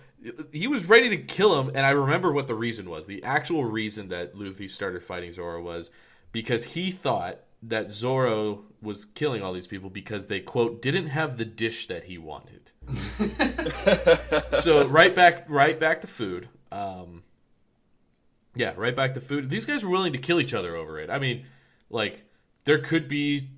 He was ready to kill him, and I remember what the reason was. The actual reason that Luffy started fighting Zoro was because he thought that Zoro was killing all these people because they, quote, didn't have the dish that he wanted. So right back to food. Right back to food. These guys were willing to kill each other over it. I mean, like, there could be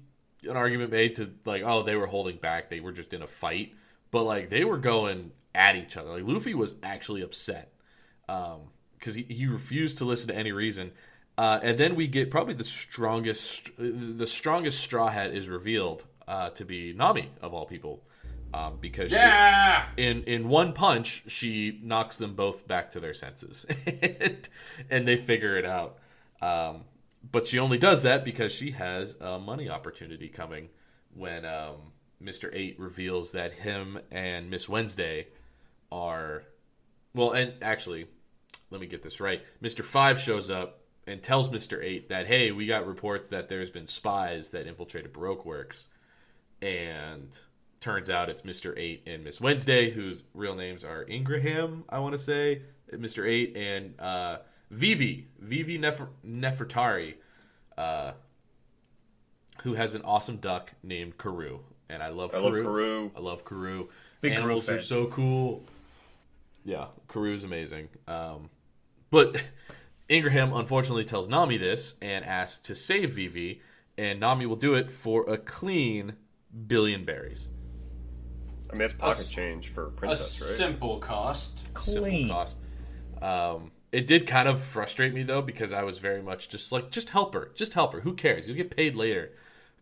an argument made to, like, oh, they were holding back. They were just in a fight. But, like, they were going at each other. Like, Luffy was actually upset because he refused to listen to any reason. And then we get probably the strongest Straw Hat is revealed to be Nami, of all people. Because in one punch, she knocks them both back to their senses. and they figure it out. But she only does that because she has a money opportunity coming when Mr. 8 reveals that him and Miss Wednesday are... Well, and actually, let me get this right. Mr. 5 shows up and tells Mr. 8 that, hey, we got reports that there's been spies that infiltrated Baroque Works. And turns out it's Mr. 8 and Miss Wednesday, whose real names are Ingraham, I want to say, Mr. 8, and Vivi Nefertari, who has an awesome duck named Karoo. And I love Karoo. I love Karoo. Big Animals Karoo are fan. so cool. Yeah, Karoo's amazing. But Ingraham unfortunately tells Nami this and asks to save Vivi, and Nami will do it for a clean 1 billion berries. I mean, that's pocket change for a A princess, right? simple cost. Clean. Simple cost. It did kind of frustrate me though because I was very much just like, just help her, Who cares? You'll get paid later.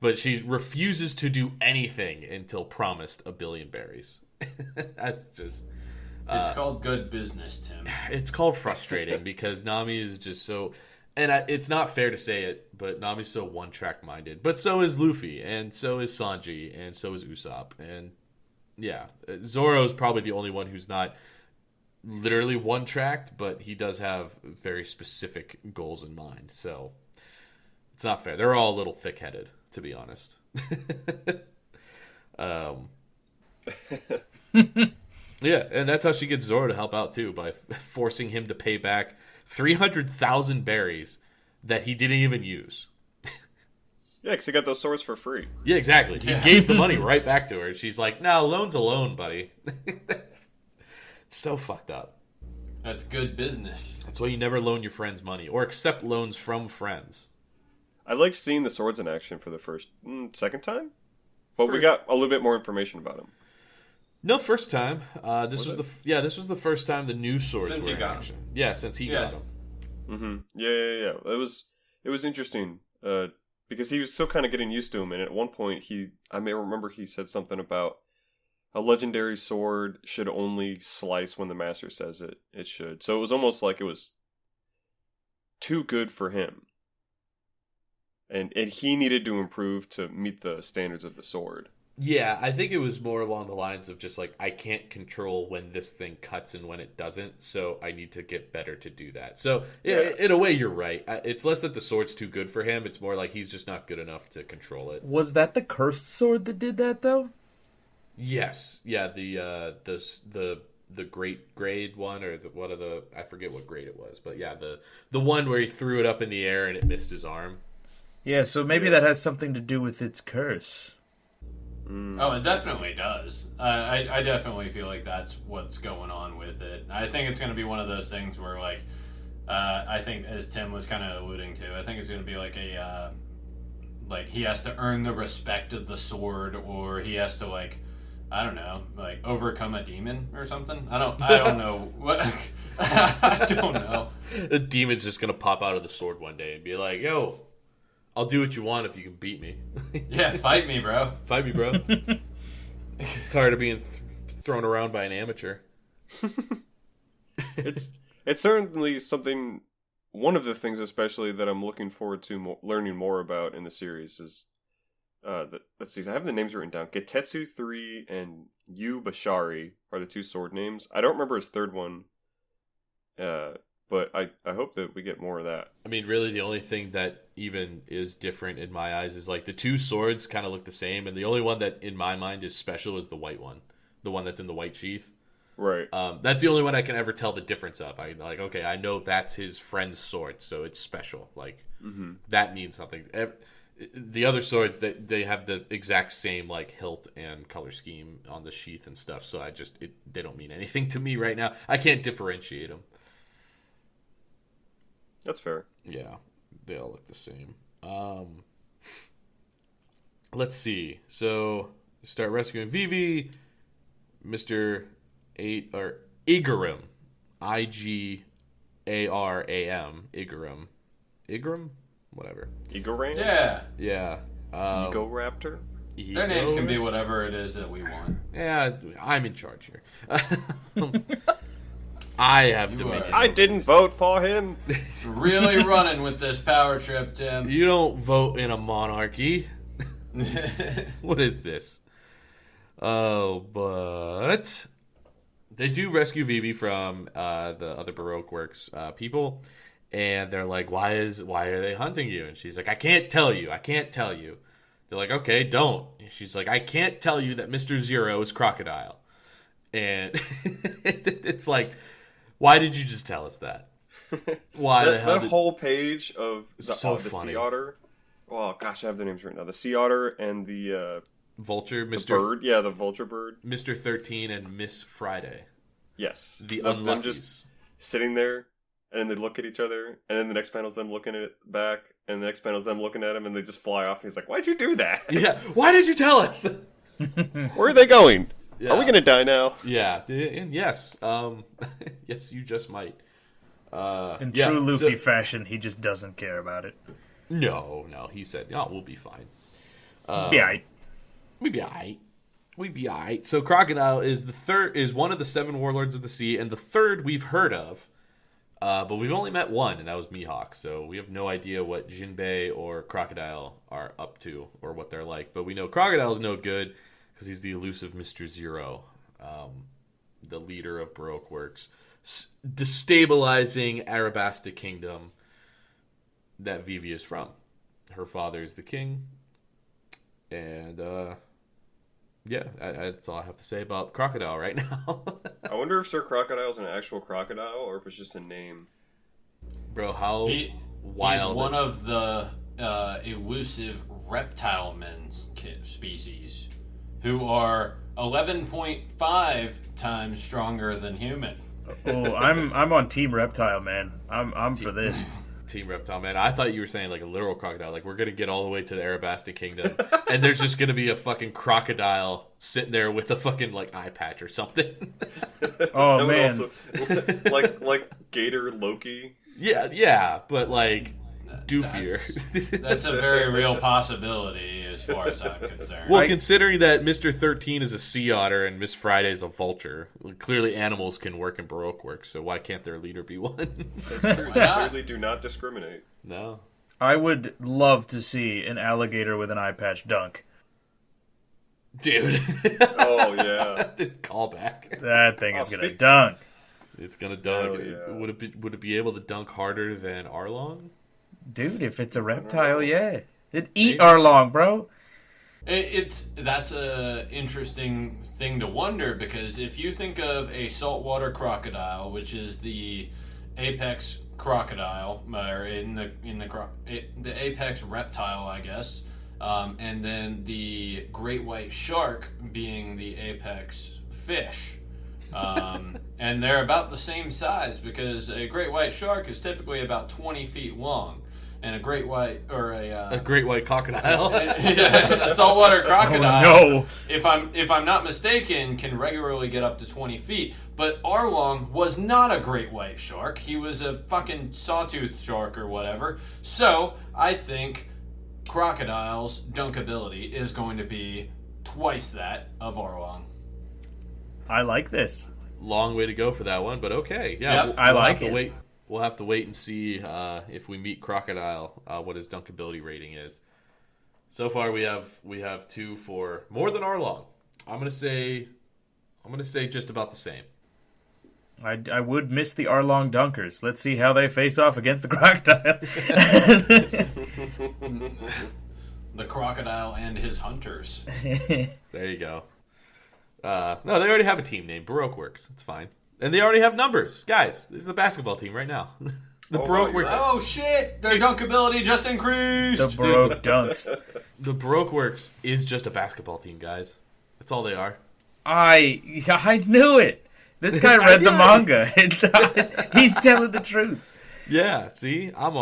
But she refuses to do anything until promised 1 billion berries. That's just. It's called good business, Tim. It's called frustrating because Nami is just so. And it's not fair to say it, but Nami's so one-track minded. But so is Luffy, and so is Sanji, and so is Usopp, and yeah, Zoro's probably the only one who's not literally one-tracked, but he does have very specific goals in mind. So it's not fair. They're all a little thick-headed, to be honest. Yeah, and that's how she gets Zoro to help out too, by forcing him to pay back 300,000 berries that he didn't even use. Yeah, because he got those swords for free. Yeah, exactly. He gave the money right back to her. She's like, no, loan's a loan, buddy. That's so fucked up. That's good business. That's why you never loan your friends money or accept loans from friends. I liked seeing the swords in action for the second time, but we got a little bit more information about him. No, first time. This was the first time the new swords Since were he in got action. Yeah, since he got them. Mm-hmm. Yeah. It was interesting because he was still kind of getting used to him, and at one point I may remember he said something about a legendary sword should only slice when the master says it should. So it was almost like it was too good for him, and he needed to improve to meet the standards of the sword. Yeah, I think it was more along the lines of just like, I can't control when this thing cuts and when it doesn't, so I need to get better to do that. So, in a way, you're right. It's less that the sword's too good for him, it's more like he's just not good enough to control it. Was that the cursed sword that did that, though? Yes. Yeah, the great grade one, or I forget what grade it was, but yeah, the one where he threw it up in the air and it missed his arm. Yeah, so maybe that has something to do with its curse. Oh, it definitely does. I definitely feel like that's what's going on with it. I think it's going to be one of those things where, like, I think, as Tim was kind of alluding to, I think it's going to be like like he has to earn the respect of the sword, or he has to, like, I don't know, like overcome a demon or something. I don't know what. I don't know. The demon's just gonna pop out of the sword one day and be like, "Yo, I'll do what you want if you can beat me." Yeah, fight me, bro. Fight me, bro. Tired of being thrown around by an amateur. It's certainly something. One of the things, especially, that I'm looking forward to learning more about in the series is, let's see, I have the names written down. Getetsu 3 and Yu Bashari are the two sword names. I don't remember his third one, but I hope that we get more of that. I mean, really, the only thing that even is different in my eyes is like the two swords kind of look the same, and the only one that in my mind is special is the white one, the one that's in the white sheath. Right. That's the only one I can ever tell the difference of. Okay, I know that's his friend's sword, so it's special. Like that means something. The other swords, they have the exact same like hilt and color scheme on the sheath and stuff. So they don't mean anything to me right now. I can't differentiate them. That's fair. Yeah, they all look the same. Let's see. So start rescuing Vivi, Mr. Igaram, Igaram, Igaram, whatever. Igaram? Yeah. Ego Raptor? Their names can be whatever it is that we want. Yeah, I'm in charge here. I have dominion. I didn't vote for him. Really running with this power trip, Tim. You don't vote in a monarchy. What is this? Oh, but they do rescue Vivi from the other Baroque Works people, and they're like, "Why are they hunting you?" And she's like, "I can't tell you. I can't tell you." They're like, "Okay, don't." And she's like, "I can't tell you that Mr. Zero is Crocodile." And it's like, why did you just tell us that? Why the hell? That whole page of the funny. sea otter. Oh gosh, I have the names written down. The sea otter and the Vulture, the Mr. bird. Yeah, the vulture bird. Mr. 13 and Miss Friday. Yes. The them Unluckies. just sitting there, and then they look at each other, and then the next panel's them looking at it back, and the next panel's them looking at him, and they just fly off, and he's like, "Why'd you do that? Yeah, why did you tell us?" Where are they going? Yeah. Are we gonna die now?" Yeah, and yes. Yes, you just might. In true Luffy fashion, he just doesn't care about it. No, he said, "Oh, we'll be fine. Yeah. We'd be alright. We'd be alright." So Crocodile is one of the 7 warlords of the sea, and the third we've heard of. But we've only met one, and that was Mihawk. So we have no idea what Jinbei or Crocodile are up to or what they're like. But we know Crocodile's no good because he's the elusive Mr. Zero, the leader of Baroque Works, destabilizing Arabasta Kingdom that Vivi is from. Her father is the king. And, that's all I have to say about Crocodile right now. I wonder if Sir Crocodile's an actual crocodile, or if it's just a name. Bro, how wild. He's one of the elusive reptile men species who are 11.5 times stronger than human. Oh, I'm on Team Reptile, man. I'm for this. Team Reptile, man. I thought you were saying like a literal crocodile. Like we're going to get all the way to the Arabasta Kingdom and there's just going to be a fucking crocodile sitting there with a fucking like eye patch or something. Oh, man. Also, like Gator Loki. Yeah, but like doofier. That's a very real possibility as far as I'm concerned. Well, considering that Mr. 13 is a sea otter and Miss Friday is a vulture, clearly animals can work in Baroque Works, so why can't their leader be one? That's true. They clearly do not discriminate. No. I would love to see an alligator with an eye patch dunk. Dude. Oh, yeah. Callback. That thing is going to dunk. It's going to dunk. Yeah. Would it be able to dunk harder than Arlong? Dude, if it's a reptile, yeah. It'd eat Arlong, bro. That's a interesting thing to wonder, because if you think of a saltwater crocodile, which is the apex crocodile, or the apex reptile, I guess, and then the great white shark being the apex fish. And they're about the same size, because a great white shark is typically about 20 feet long. And a great white, or a great white crocodile, a saltwater crocodile. Oh, no. If I'm not mistaken, can regularly get up to 20 feet. But Arlong was not a great white shark. He was a fucking sawtooth shark or whatever. So I think Crocodile's dunk ability is going to be twice that of Arlong. I like this. Long way to go for that one, but okay. Yeah, Yep. I like have to it. wait. We'll have to wait and see if we meet Crocodile, what his dunkability rating is. So far, we have 2 for more than Arlong. I'm gonna say just about the same. I would miss the Arlong Dunkers. Let's see how they face off against the Crocodile. The Crocodile and his hunters. There you go. No, they already have a team named Baroque Works. It's fine, and they already have numbers, guys. This is a basketball team right now. The Baroque Works. Oh shit! Their dunkability just increased. The Baroque Dunks. The Baroque Works is just a basketball team, guys. That's all they are. I knew it. This guy read the manga. He's telling the truth. Yeah, see? I'm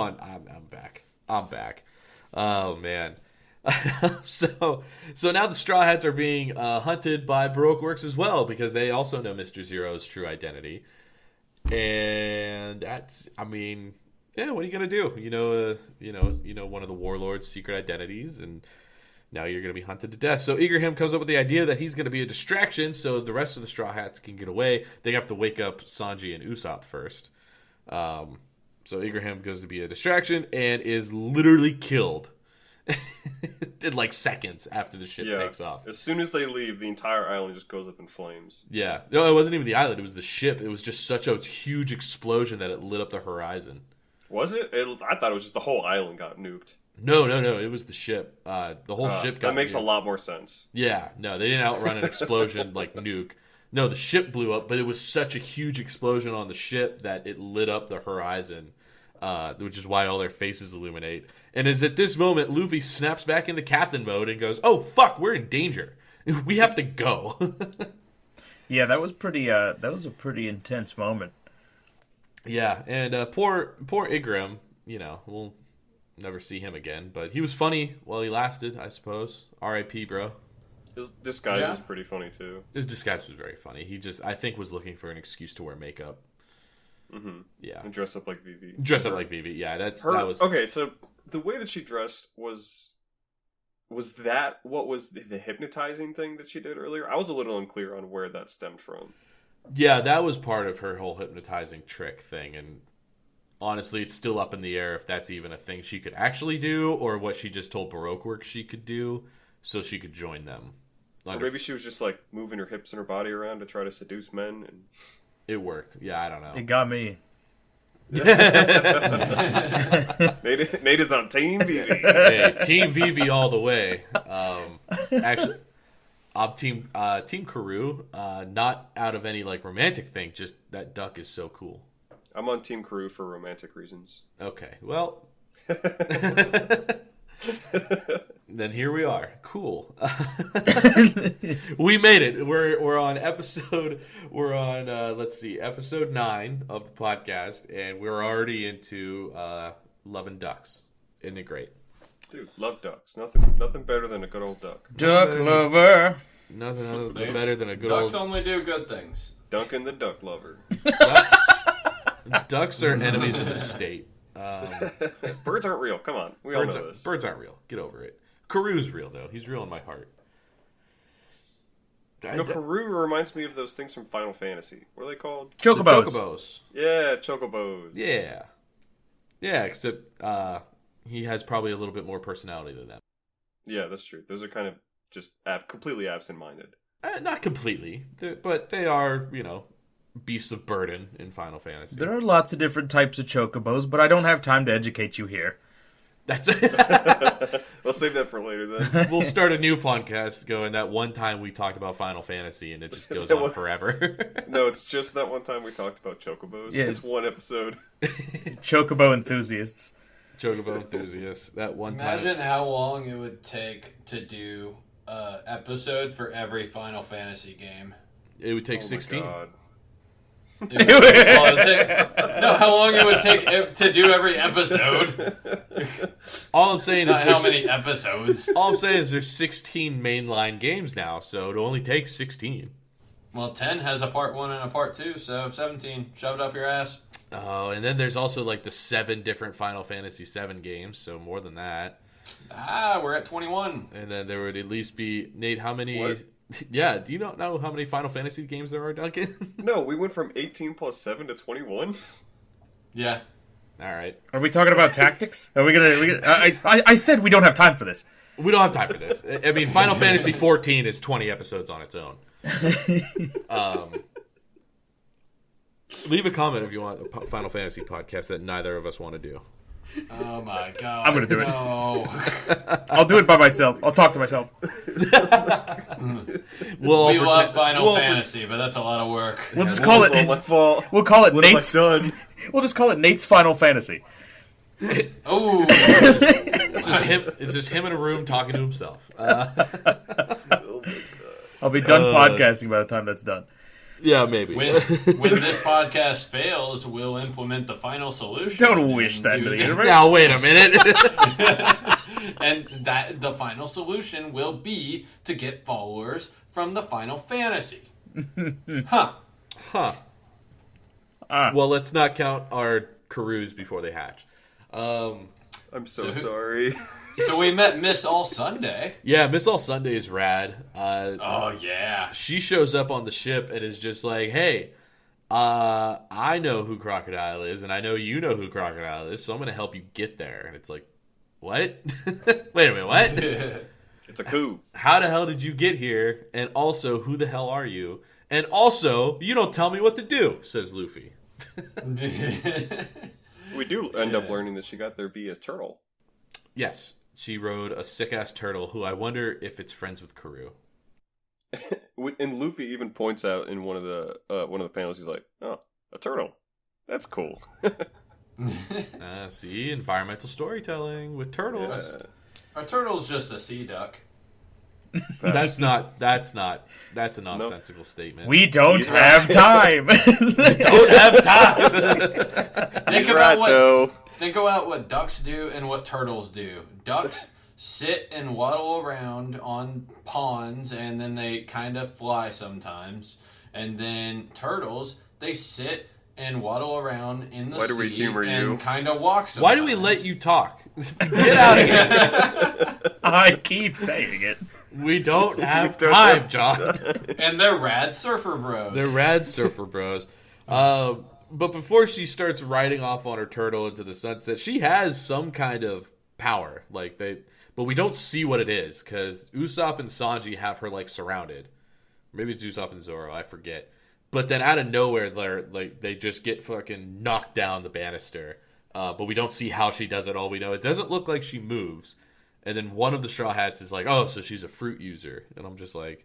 back. I'm back. Oh, man. So now the Straw Hats are being hunted by Baroque Works as well, because they also know Mr. Zero's true identity. And that's, I mean, yeah, what are you going to do? You know one of the warlord's secret identities, and now you're going to be hunted to death. So Igrahim comes up with the idea that he's going to be a distraction so the rest of the Straw Hats can get away. They have to wake up Sanji and Usopp first. So Igrahim goes to be a distraction and is literally killed in like seconds after the ship takes off. As soon as they leave, the entire island just goes up in flames. Yeah. No, it wasn't even the island. It was the ship. It was just such a huge explosion that it lit up the horizon. Was it? I thought it was just the whole island got nuked. No. It was the ship. The whole ship got That makes nuked. a lot more sense. Yeah. No, they didn't outrun an explosion like nuke. No, the ship blew up, but it was such a huge explosion on the ship that it lit up the horizon, which is why all their faces illuminate. And it's at this moment, Luffy snaps back into captain mode and goes, "Oh, fuck, we're in danger. We have to go." Yeah, that was pretty. That was a pretty intense moment. Yeah, and poor Igram, we'll never see him again. But he was funny while he lasted, I suppose. R.I.P., bro. His disguise was pretty funny, too. His disguise was very funny. He just, I think, was looking for an excuse to wear makeup. Mm-hmm. Yeah. And dress up like Vivi. Dress up like Vivi, yeah. That was... Okay, so the way that she dressed was that what was the hypnotizing thing that she did earlier? I was a little unclear on where that stemmed from. Yeah, that was part of her whole hypnotizing trick thing, and honestly, it's still up in the air if that's even a thing she could actually do, or what she just told Baroque Works she could do, so she could join them. Or maybe she was just like moving her hips and her body around to try to seduce men, and it worked. Yeah, I don't know. It got me. Nate is on Team Vivi. Hey, Team Vivi all the way. Actually, I'm Team Karoo. Not out of any like romantic thing. Just that duck is so cool. I'm on Team Karoo for romantic reasons. Okay, well, then here we are. Cool. We made it. We're on episode. We're on episode 9 of the podcast, and we're already into loving ducks. Isn't it great? Dude, love ducks. Nothing better than a good old duck. Duck lover. Nothing better than a good Ducks old... only do good things. Duncan the duck lover. Ducks are enemies of the state. Birds aren't real. Come on. We all know this. Birds aren't real. Get over it. Karoo's real, though. He's real in my heart. Karoo reminds me of those things from Final Fantasy. What are they called? Chocobos. Chocobos. Yeah, chocobos. Yeah. Yeah, except he has probably a little bit more personality than them. Yeah, that's true. Those are kind of just completely absent-minded. Not completely, but they are, beasts of burden in Final Fantasy. There are lots of different types of chocobos, but I don't have time to educate you here. That's We'll save that for later then. We'll start a new podcast going that one time we talked about Final Fantasy and it just goes on forever. No, it's just that one time we talked about chocobos. Yeah. It's one episode. Chocobo enthusiasts. Chocobo enthusiasts. That one time. Imagine how long it would take to do an episode for every Final Fantasy game. It would take 16. My God. How long it would take to do every episode. All I'm saying is Not how many episodes. All I'm saying is there's 16 mainline games now, so it only takes 16. Well, 10 has a part 1 and a part 2, so 17. Shove it up your ass. Oh, and then there's also like the 7 different Final Fantasy 7 games, so more than that. We're at 21. And then there would at least be, Nate, how many... What? Yeah, do you not know how many Final Fantasy games there are, Duncan? No, we went from 18 plus 7 to 21. Yeah. All right. Are we talking about tactics? Are we gonna? I said we don't have time for this. We don't have time for this. I mean, Final Fantasy 14 is 20 episodes on its own. Leave a comment if you want a Final Fantasy podcast that neither of us want to do. Oh my god. I'm gonna do it. No. I'll do it by myself. I'll talk to myself. We love Final Fantasy, but that's a lot of work. We'll just call All my it. fault. We'll call it What have I Nate's. done? We'll just call it Nate's Final Fantasy. Oh. It's just him in a room talking to himself. Oh my God. I'll be done podcasting by the time that's done. Yeah, maybe. When this podcast fails, we'll implement the final solution. Don't wish and that do into the the- universe. Now, wait a minute. And that the final solution will be to get followers from the Final Fantasy. Huh. Huh. Well, let's not count our Karus before they hatch. I'm so sorry. So we met Miss All Sunday. Yeah, Miss All Sunday is rad. Oh yeah. She shows up on the ship and is just like, hey, I know who Crocodile is, and I know you know who Crocodile is, so I'm going to help you get there. And it's like, what? Wait a minute, what? It's a coup. How the hell did you get here? And also, who the hell are you? And also, you don't tell me what to do, says Luffy. We do end up learning that she got there via turtle. Yes, she rode a sick-ass turtle who I wonder if it's friends with Karoo. And Luffy even points out in one of the panels, he's like, "Oh, a turtle. That's cool." See, environmental storytelling with turtles. A turtle's just a sea duck. That's a nonsensical statement. We don't have time. don't have time. Think about what ducks do and what turtles do. Ducks sit and waddle around on ponds, and then they kind of fly sometimes. And then turtles, they sit and waddle around in the Why do we humor you? and kind of walk sometimes. Why do we let you talk? Get out of here. I keep saying it. We don't have time, John. And they're rad surfer bros. They're rad surfer bros. But before she starts riding off on her turtle into the sunset, she has some kind of power. But we don't see what it is, because Usopp and Sanji have her surrounded. Maybe it's Usopp and Zoro, I forget. But then out of nowhere, they just get fucking knocked down the banister. But we don't see how she does it. All we know, it doesn't look like she moves. And then one of the Straw Hats is like, "Oh, so she's a fruit user," and I'm just like,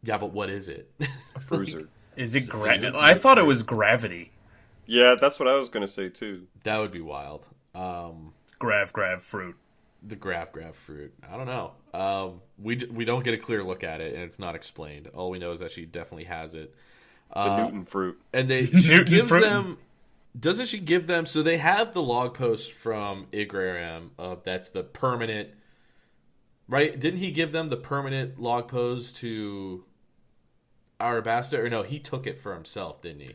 "Yeah, but what is it?" A fruizer. Is it gravity? I thought it was gravity. Yeah, that's what I was gonna say too. That would be wild. Grav fruit. The grav fruit. I don't know. We don't get a clear look at it, and it's not explained. All we know is that she definitely has it. The Newton fruit. And she Newton gives fruit. them. Doesn't she give them? So they have the log post from Igraram. That's the permanent. Right? Didn't he give them the permanent log post to Arabasta? Or no, he took it for himself, didn't he?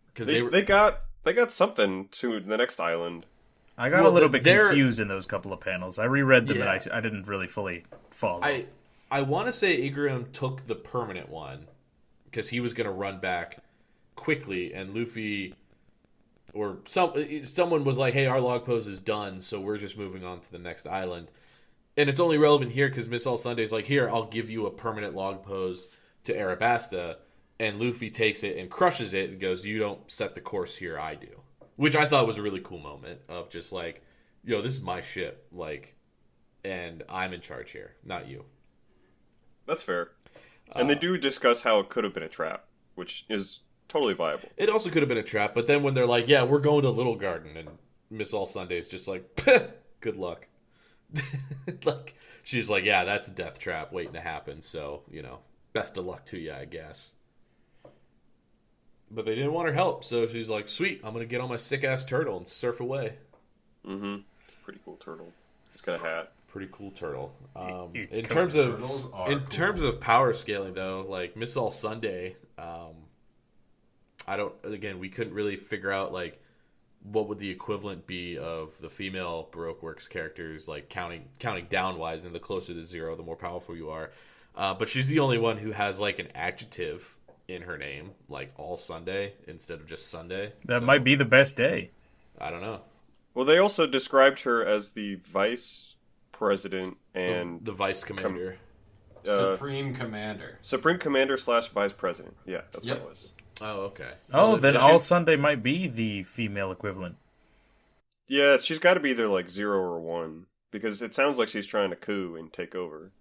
Because They got something to the next island. I got a little bit confused in those couple of panels. I reread them and I didn't really fully follow. I want to say Igram took the permanent one because he was going to run back quickly, and Luffy or someone was like, "Hey, our log post is done, so we're just moving on to the next island." And it's only relevant here because Miss All Sunday's like, "Here, I'll give you a permanent log post to Arabasta," and Luffy takes it and crushes it and goes, "You don't set the course here, I do." Which I thought was a really cool moment of just like, "Yo, this is my ship, and I'm in charge here, not you." That's fair. And they do discuss how it could have been a trap, which is totally viable. It also could have been a trap, but then when they're like, "Yeah, we're going to Little Garden," and Miss All Sunday is just like, "Good luck." She's like, "Yeah, that's a death trap waiting to happen, so, best of luck to you, I guess." But they didn't want her help, so she's like, "Sweet, I'm going to get on my sick-ass turtle and surf away." Mm-hmm. It's a pretty cool turtle. It's got a hat. Pretty cool turtle. It's In cool. terms of power scaling, though, Miss All Sunday, we couldn't really figure out, what would the equivalent be of the female Baroque Works characters, like counting down wise, and the closer to 0, the more powerful you are. But she's the only one who has like an adjective in her name, like all Sunday instead of just Sunday. That might be the best day. I don't know. Well, they also described her as the vice president and The vice commander. Supreme Commander. Supreme Commander / vice president. Yeah, that's what it was. Oh, okay. Oh, Well, then she's- All Sunday might be the female equivalent. Yeah, she's got to be either like 0 or 1 because it sounds like she's trying to coup and take over.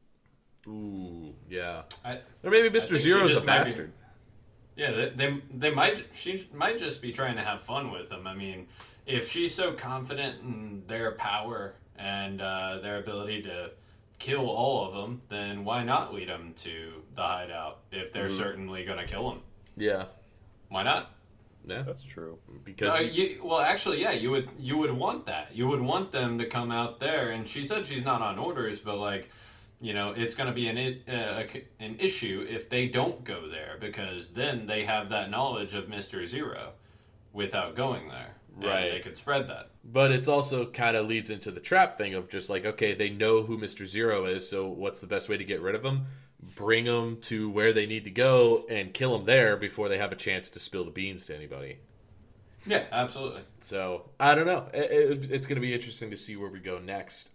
Ooh, yeah. I Or maybe think Mr. she Zero's a just might be- bastard. Yeah, they might. She might just be trying to have fun with them. I mean, if she's so confident in their power and their ability to kill all of them, then why not lead them to the hideout if they're certainly going to kill them? Yeah. Why not? Yeah. That's true. Because Well, actually, yeah, you would want that. You would want them to come out there. And she said she's not on orders, but like, it's going to be an issue if they don't go there because then they have that knowledge of Mr. Zero without going there. Right. And they could spread that. But it's also kind of leads into the trap thing of just like, okay, they know who Mr. Zero is, so what's the best way to get rid of him? Bring them to where they need to go and kill them there before they have a chance to spill the beans to anybody. Yeah, absolutely. So, I don't know. It's going to be interesting to see where we go next.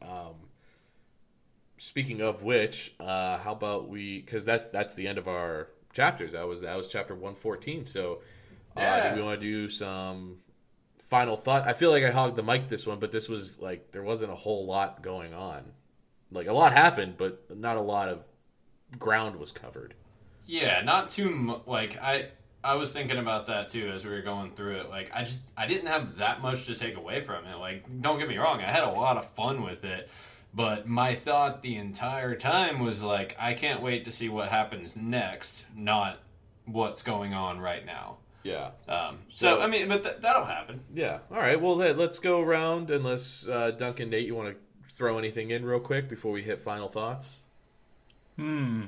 Speaking of which, how about because that's the end of our chapters. That was chapter 114. So, do we want to do some final thought? I feel like I hogged the mic this one, but this was like there wasn't a whole lot going on. Like a lot happened, but not a lot of ground was covered. Yeah, not too much. Like I was thinking about that too as we were going through it. Like I didn't have that much to take away from it. Like don't get me wrong, I had a lot of fun with it. But my thought the entire time was like, I can't wait to see what happens next, not what's going on right now. Yeah. So I mean, but that'll happen. Yeah. All right. Well, let's go around. Unless Duncan, Nate, you want to throw anything in real quick before we hit final thoughts? No,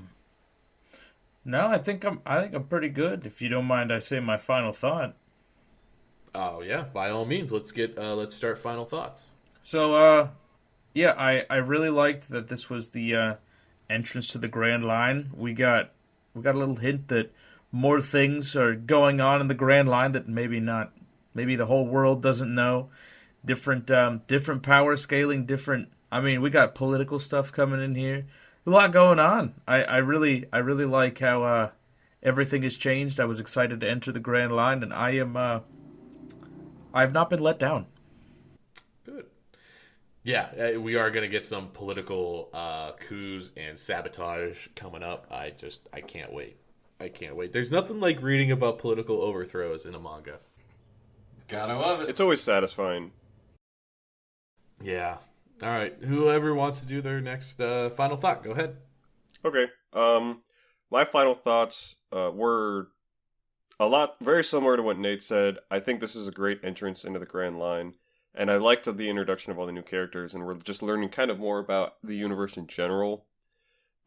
I think I'm pretty good. If you don't mind, I say my final thought. Oh yeah. By all means, let's start final thoughts. So, yeah, I really liked that this was the entrance to the Grand Line. We got a little hint that more things are going on in the Grand Line that maybe the whole world doesn't know. Different power scaling, we got political stuff coming in here. A lot going on. I really like how everything has changed. I was excited to enter the Grand Line, and I've not been let down. Good. Yeah, we are going to get some political coups and sabotage coming up. I can't wait. I can't wait. There's nothing like reading about political overthrows in a manga. Gotta love it. It's always satisfying. Yeah. All right. Whoever wants to do their next final thought, go ahead. Okay. My final thoughts were very similar to what Nate said. I think this is a great entrance into the Grand Line, and I liked the introduction of all the new characters, and we're just learning kind of more about the universe in general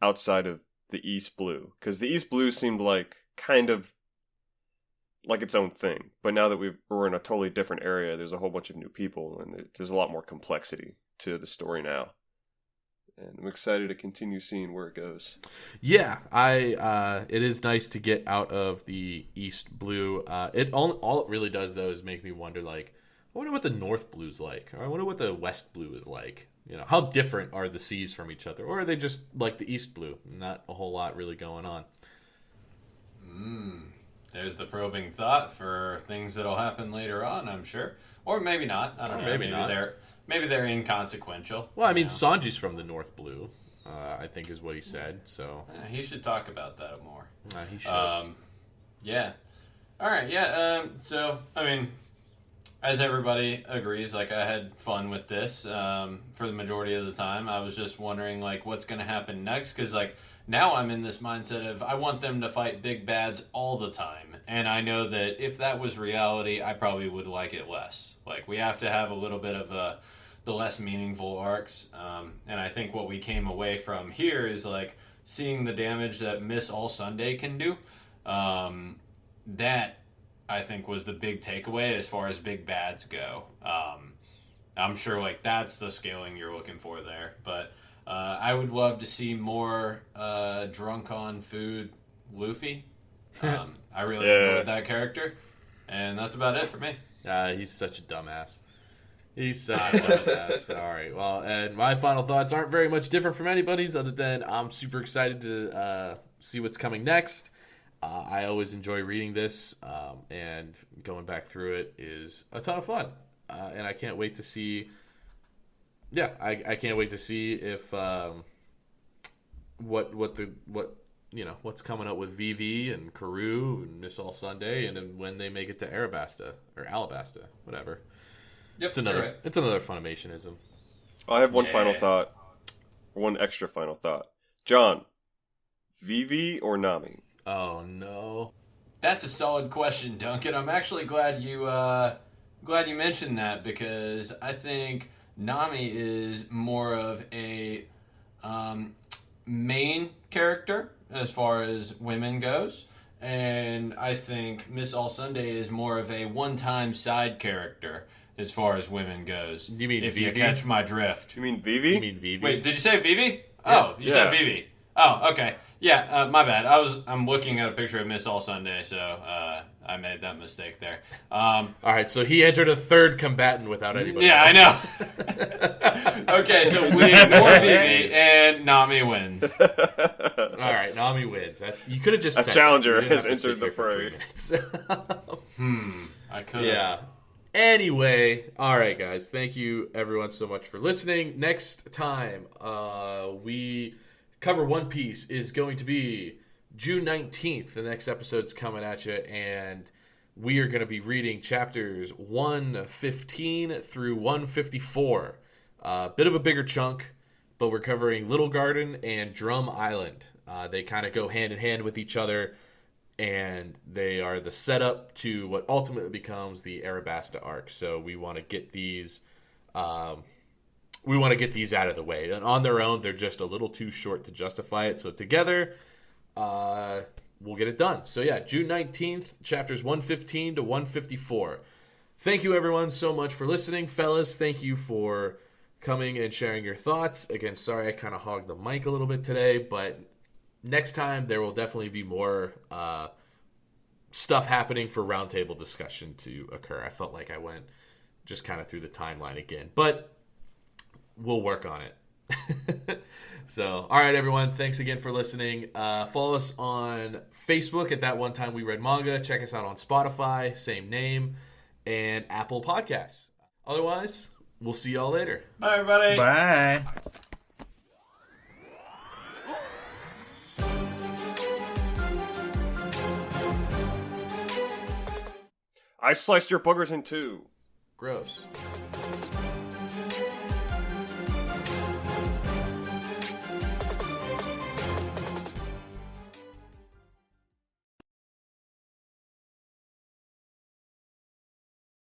outside of the East Blue, because the East Blue seemed like kind of like its own thing, but now that we're in a totally different area, there's a whole bunch of new people, and there's a lot more complexity to the story now. And I'm excited to continue seeing where it goes. Yeah, it is nice to get out of the East Blue. All it really does though is make me wonder, like, I wonder what the North Blue's like, or I wonder what the West Blue is like. You know, how different are the seas from each other, or are they just like the East Blue? Not a whole lot really going on. There's the probing thought for things that'll happen later on, I'm sure, or maybe not. I don't know. Maybe not. Maybe they're inconsequential. Well, I mean, Sanji's from the North Blue, I think is what he said. So He should talk about that more. he should. Yeah. All right. Yeah. So, I mean, as everybody agrees, like, I had fun with this for the majority of the time. I was just wondering, like, what's going to happen next? Because, like, now I'm in this mindset of I want them to fight big bads all the time. And I know that if that was reality, I probably would like it less. Like, we have to have a little bit of the less meaningful arcs. And I think what we came away from here is, like, seeing the damage that Miss All Sunday can do. That I think was the big takeaway as far as big bads go. I'm sure like that's the scaling you're looking for there, but I would love to see more drunk on food Luffy. I really enjoyed that character, and that's about it for me. He's such a dumbass. He's such a dumbass. All right. Well, and my final thoughts aren't very much different from anybody's, other than I'm super excited to see what's coming next. I always enjoy reading this, and going back through it is a ton of fun. And I can't wait to see. Yeah, I can't wait to see if what's coming up with VV and Karoo and Miss All Sunday, and then when they make it to Arabasta or Alabasta, whatever. Yep, it's another Funimationism. I have one final thought, one extra final thought. John, VV or Nami? Oh no, that's a solid question, Duncan. I'm actually glad you mentioned that, because I think Nami is more of a main character as far as women goes, and I think Miss All Sunday is more of a one-time side character as far as women goes. You mean if Vivi? You catch my drift? You mean Vivi? You mean Vivi? Wait, did you say Vivi? Yeah. Oh, you said Vivi. Oh, okay. Yeah, my bad. I'm looking at a picture of Miss All Sunday, so I made that mistake there. All right, so he entered a third combatant without anybody. Yeah, I know. Okay, so we ignore Vivi and Nami wins. All right, Nami wins. You could have just said challenger that. You has didn't have to entered the sit here for 3 minutes. I could have. Yeah. Anyway, all right, guys. Thank you, everyone, so much for listening. Next time, we cover One Piece is going to be June 19th. The next episode's coming at you, and we are going to be reading chapters 115 through 154. Bit of a bigger chunk, but we're covering Little Garden and Drum Island. They kind of go hand in hand with each other, and they are the setup to what ultimately becomes the Arabasta arc. So we want to get these out of the way. And on their own, they're just a little too short to justify it. So together, we'll get it done. So yeah, June 19th, chapters 115 to 154. Thank you, everyone, so much for listening. Fellas, thank you for coming and sharing your thoughts. Again, sorry I kind of hogged the mic a little bit today, but next time there will definitely be more stuff happening for roundtable discussion to occur. I felt like I went just kind of through the timeline again, but we'll work on it. So, all right, everyone. Thanks again for listening. Follow us on Facebook at That One Time We Read Manga. Check us out on Spotify, same name, and Apple Podcasts. Otherwise, we'll see y'all later. Bye, everybody. Bye. I sliced your boogers in two. Gross.